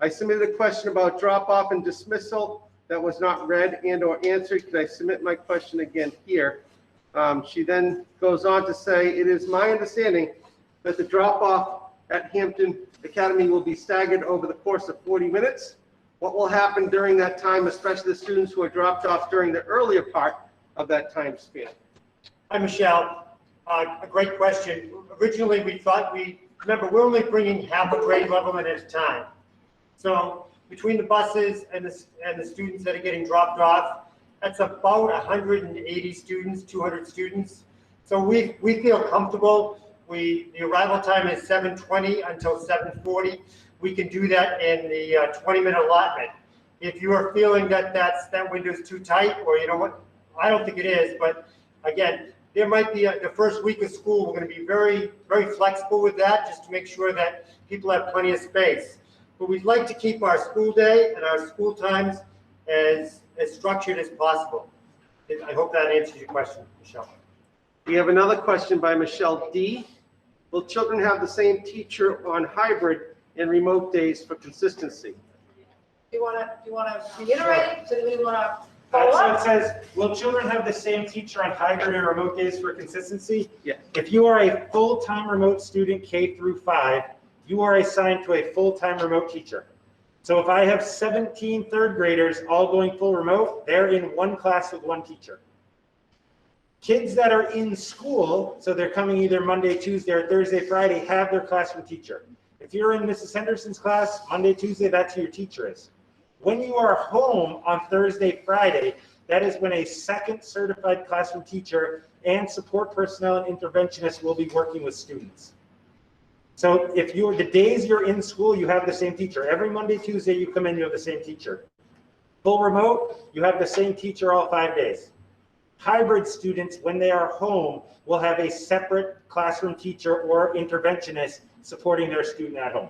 I submitted a question about drop-off and dismissal that was not read and or answered. Could I submit my question again here? She then goes on to say, it is my understanding that the drop-off at Hampton Academy will be staggered over the course of 40 minutes. What will happen during that time, especially the students who are dropped off during the earlier part of that time span? Hi, Michelle. A great question. Originally, we thought remember, we're only bringing half a grade level in at a time. So between the buses and the students that are getting dropped off, that's about 180 students, 200 students. So we feel comfortable. The arrival time is 7:20 until 7:40. We can do that in the 20-minute allotment. If you are feeling that that window is too tight, or you know what, I don't think it is, but again, there might be the first week of school, we're going to be very, very flexible with that, just to make sure that people have plenty of space. But we'd like to keep our school day and our school times as structured as possible. I hope that answers your question, Michelle. We have another question by Michelle D. Will children have the same teacher on hybrid and remote days for consistency? Do you want to reiterate? So do we want to So follow it up? says, will children have the same teacher on hybrid or remote days for consistency? Yes. If you are a full-time remote student K through 5, you are assigned to a full-time remote teacher. So if I have 17 third graders all going full remote, they're in one class with one teacher. Kids that are in school, so they're coming either Monday, Tuesday, or Thursday, Friday, have their classroom teacher. If you're in Mrs. Henderson's class, Monday, Tuesday, that's who your teacher is. When you are home on Thursday, Friday, That is when a second certified classroom teacher and support personnel and interventionists will be working with students. So if the days you're in school, you have the same teacher. Every Monday, Tuesday, you come in, you have the same teacher. Full remote, you have the same teacher all 5 days. Hybrid students, when they are home, will have a separate classroom teacher or interventionist supporting their student at home.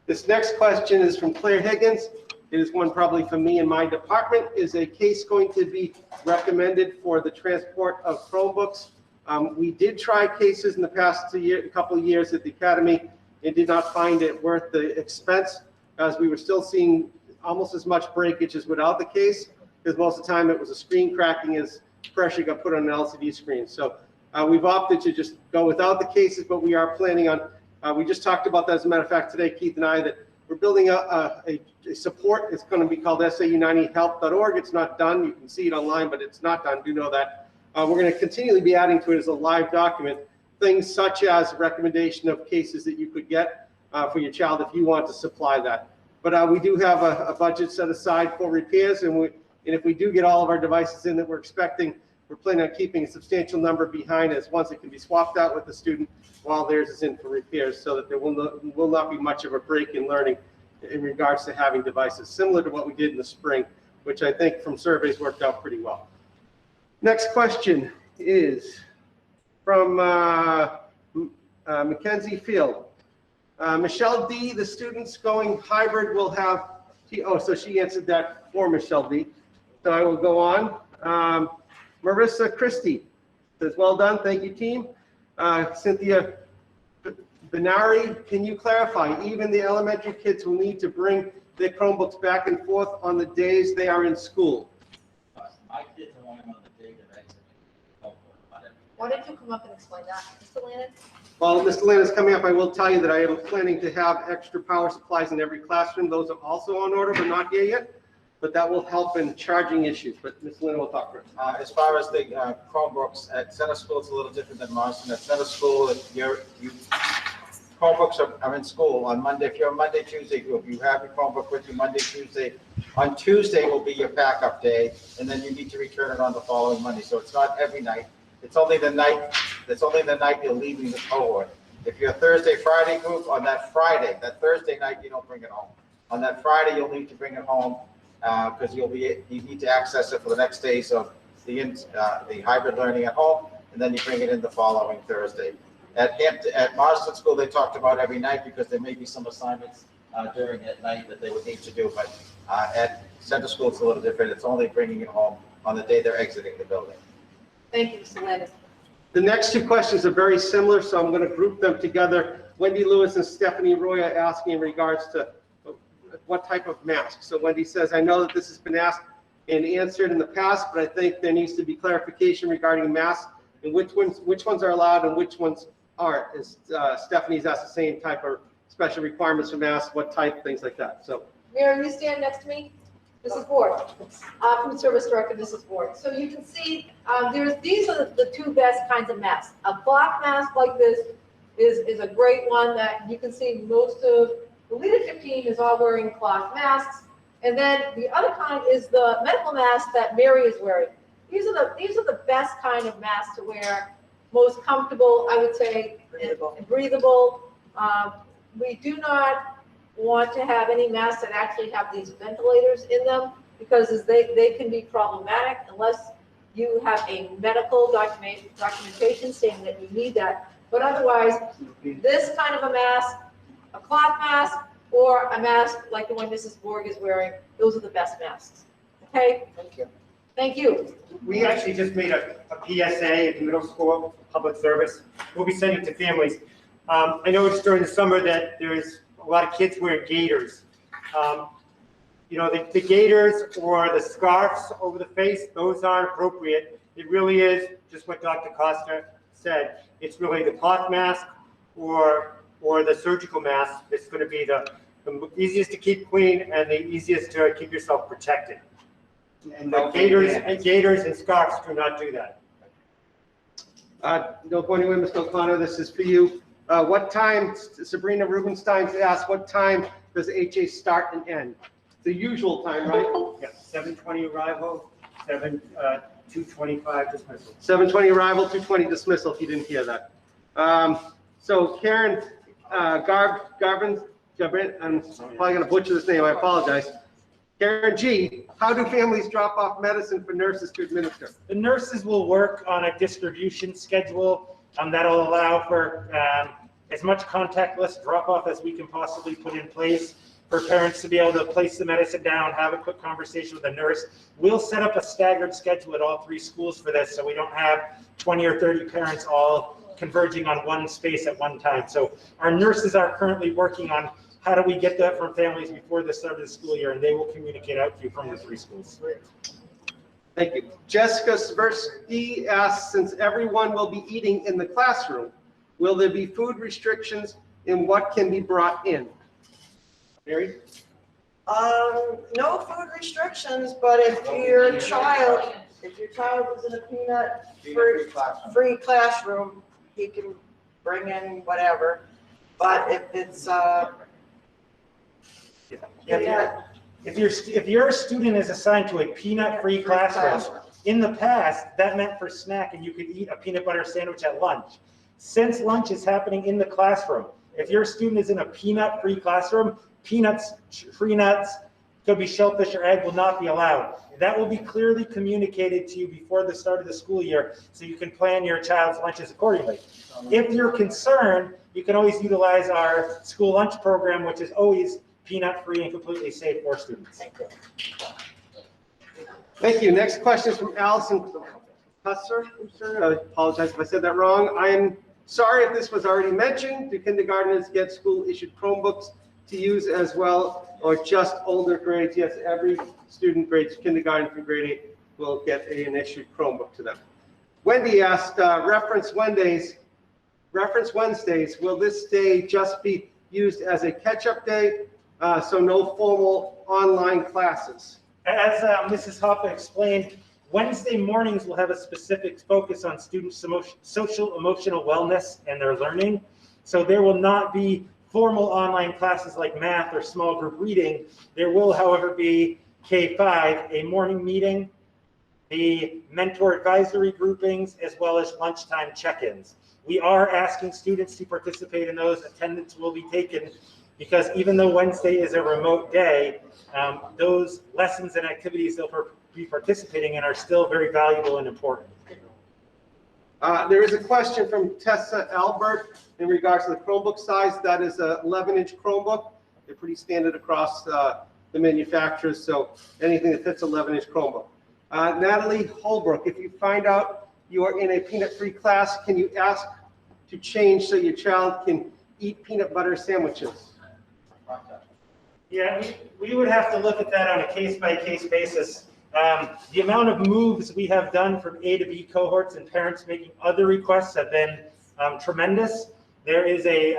This next question is from Claire Higgins. It is one probably from me and my department. Is a case going to be recommended for the transport of Chromebooks? We did try cases in the past couple of years at the academy and did not find it worth the expense, as we were still seeing almost as much breakage as without the case, because most of the time it was a screen cracking as pressure got put on an LCD screen. So we've opted to just go without the cases, but we are planning on, we just talked about that as a matter of fact today, Keith and I, that we're building a support. It's going to be called SAU90help.org. It's not done. You can see it online, but it's not done. Do know that. We're going to continually be adding to it as a live document, things such as recommendation of cases that you could get for your child if you want to supply that. But we do have a budget set aside for repairs, and if we do get all of our devices in that we're expecting, we're planning on keeping a substantial number behind us once it can be swapped out with the student while theirs is in for repairs, so that there will not be much of a break in learning in regards to having devices, similar to what we did in the spring, which I think from surveys worked out pretty well. Next question is from Mackenzie Field. Michelle D, the students going hybrid will have, so she answered that for Michelle D. So I will go on. Marissa Christie says, well done, thank you team. Cynthia Benari, can you clarify, even the elementary kids will need to bring their Chromebooks back and forth on the days they are in school? My kids are only on the day they're exiting. Why don't you come up and explain that, Mr. Lannon? While Mr. Lynn is coming up, I will tell you that I am planning to have extra power supplies in every classroom. Those are also on order, but not here yet. But that will help in charging issues. But Ms. Lynn will talk first. As far as the Chromebooks, at Center School, it's a little different than Marston. At Center School, if Chromebooks are in school on Monday. If you're a Monday, Tuesday group, you have your Chromebook with you Monday, Tuesday. On Tuesday will be your backup day, and then you need to return it on the following Monday. So it's not every night. It's only the night. It's only the night you're leaving the cohort. If you're a Thursday, Friday group, on that Friday, that Thursday night, you don't bring it home. On that Friday, you'll need to bring it home because you need to access it for the next days of the hybrid learning at home, and then you bring it in the following Thursday. At Marston School, they talked about every night because there may be some assignments during at night that they would need to do, but at Center School, it's a little different. It's only bringing it home on the day they're exiting the building. Thank you, Mr. Landis. The next two questions are very similar, so I'm going to group them together. Wendy Lewis and Stephanie Roy are asking in regards to what type of mask. So Wendy says, I know that this has been asked and answered in the past, but I think there needs to be clarification regarding masks and which ones are allowed and which ones aren't. As Stephanie's asked the same type of special requirements for masks, what type, things like that. So Mary, you stand next to me. Mrs. Ward, Food Service Director, Mrs. Ward. So you can see these are the two best kinds of masks. A cloth mask like this is a great one that you can see most of the leadership team is all wearing cloth masks. And then the other kind is the medical mask that Mary is wearing. These are the best kind of masks to wear, most comfortable, I would say, and breathable. We do not want to have any masks that actually have these ventilators in them because they can be problematic unless you have a medical documentation saying that you need that. But otherwise, this kind of a mask, a cloth mask, or a mask like the one Mrs. Borg is wearing, those are the best masks. Okay? Thank you. Thank you. We actually just made a PSA at the middle school, public service. We'll be sending to families. I noticed during the summer that there's a lot of kids wearing gaiters. You know, the gaiters or the scarves over the face, those aren't appropriate. It really is just what Dr. Costa said. It's really the cloth mask or the surgical mask that's going to be the easiest to keep clean and the easiest to keep yourself protected. And the gaiters and scarves do not do that. No point anyway, Mr. O'Connor, this is for you. What time, Sabrina Rubenstein's asked, what time does HA start and end? The usual time, right? Yeah, 7:20 arrival, 225 dismissal. 7:20 arrival, 2:20 dismissal, if you didn't hear that. So Karen Garvin, I'm probably going to butcher this name, I apologize. Karen G, how do families drop off medicine for nurses to administer? The nurses will work on a distribution schedule that'll allow for as much contactless drop-off as we can possibly put in place for parents to be able to place the medicine down, have a quick conversation with the nurse. We'll set up a staggered schedule at all 3 schools for this, so we don't have 20 or 30 parents all converging on one space at one time. So our nurses are currently working on how do we get that from families before the start of the school year, and they will communicate out to you from the 3 schools. Thank you. Jessica Svirsky asks, since everyone will be eating in the classroom, will there be food restrictions in what can be brought in? Mary? No food restrictions, but if your child is in a peanut-free classroom, he can bring in whatever. But if it's, If your student is assigned to a peanut-free classroom, in the past, that meant for snack and you could eat a peanut butter sandwich at lunch. Since lunch is happening in the classroom, if your student is in a peanut-free classroom, peanuts, tree nuts, could be shellfish or egg will not be allowed. That will be clearly communicated to you before the start of the school year so you can plan your child's lunches accordingly. If you're concerned, you can always utilize our school lunch program, which is always peanut-free and completely safe for students. Thank you. Next question is from Allison Kusser. I apologize if I said that wrong. I am sorry if this was already mentioned. Do kindergartners get school-issued Chromebooks to use as well, or just older grades? Yes, every student grades kindergarten through grade 8 will get an issued Chromebook to them. Wendy asked, reference Wednesdays, will this day just be used as a catch-up day, so no formal online classes? As Mrs. Hoffa explained, Wednesday mornings will have a specific focus on students' social emotional wellness and their learning. So there will not be formal online classes like math or small group reading. There will, however, be K-5, a morning meeting, the mentor advisory groupings, as well as lunchtime check-ins. We are asking students to participate in those. Attendance will be taken because even though Wednesday is a remote day, those lessons and activities they'll be participating in are still very valuable and important. There is a question from Tessa Albert in regards to the Chromebook size. That is an 11-inch Chromebook. They're pretty standard across the manufacturers, so anything that fits 11-inch Chromebook. Natalie Holbrook, if you find out you are in a peanut-free class, can you ask to change so your child can eat peanut butter sandwiches? Yeah, we would have to look at that on a case-by-case basis. The amount of moves we have done from A to B cohorts and parents making other requests have been tremendous. There is a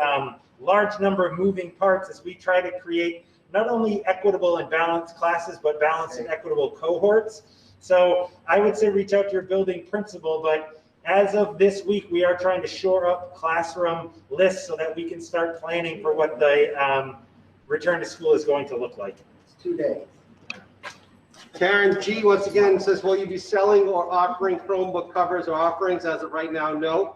large number of moving parts as we try to create not only equitable and balanced classes, but balanced and equitable cohorts. So I would say reach out to your building principal, but as of this week, we are trying to shore up classroom lists so that we can start planning for what the return to school is going to look like. 2 days. Karen G, once again, says, will you be selling or offering Chromebook covers or offerings? As of right now, no.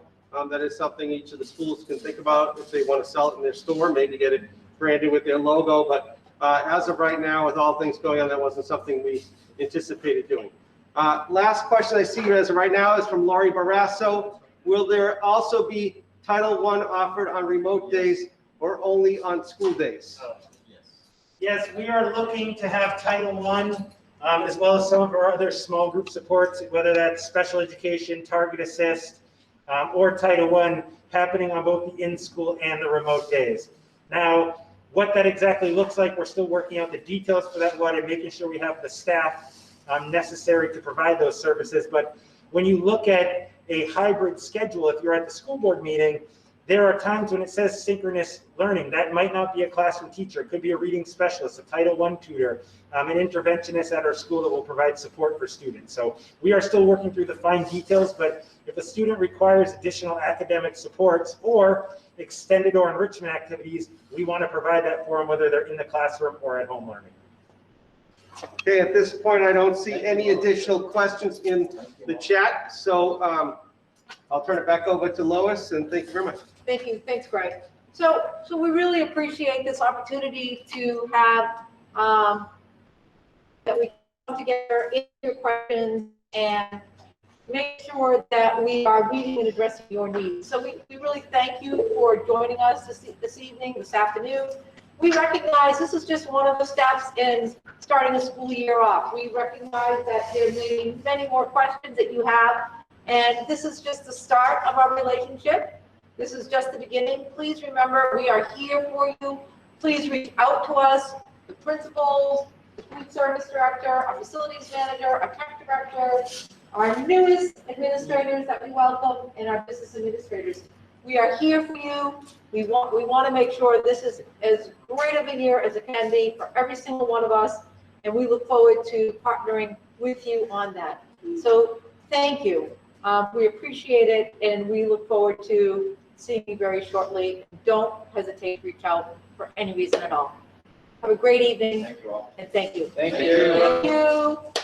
That is something each of the schools can think about if they want to sell it in their store, maybe get it branded with their logo. But as of right now, with all things going on, that wasn't something we anticipated doing. Last question I see here as of right now is from Laurie Barrasso. Will there also be Title I offered on remote days or only on school days? Yes, we are looking to have Title I, as well as some of our other small group supports, whether that's special education, target assist, or Title I, happening on both the in-school and the remote days. Now, what that exactly looks like, we're still working out the details for that one and making sure we have the staff necessary to provide those services. But when you look at a hybrid schedule, if you're at the school board meeting, there are times when it says synchronous learning. That might not be a classroom teacher. It could be a reading specialist, a Title I tutor, an interventionist at our school that will provide support for students. So we are still working through the fine details, but if a student requires additional academic supports or extended or enrichment activities, we want to provide that for them, whether they're in the classroom or at home learning. Okay, at this point, I don't see any additional questions in the chat, so I'll turn it back over to Lois, and thank you very much. Thank you, thanks, Greg. So we really appreciate this opportunity to have, that we come together, answer your questions, and make sure that we are meeting and addressing your needs. So we really thank you for joining us this evening, this afternoon. We recognize this is just one of the steps in starting a school year off. We recognize that there may be many more questions that you have, and this is just the start of our relationship. This is just the beginning. Please remember, we are here for you. Please reach out to us, the principals, the food service director, our facilities manager, our tech director, our newest administrators that we welcome, and our business administrators. We are here for you. We want to make sure this is as great of a year as it can be for every single one of us, and we look forward to partnering with you on that. So thank you. We appreciate it, and we look forward to seeing you very shortly. Don't hesitate to reach out for any reason at all. Have a great evening. Thank you all. And thank you. Thank you. Thank you.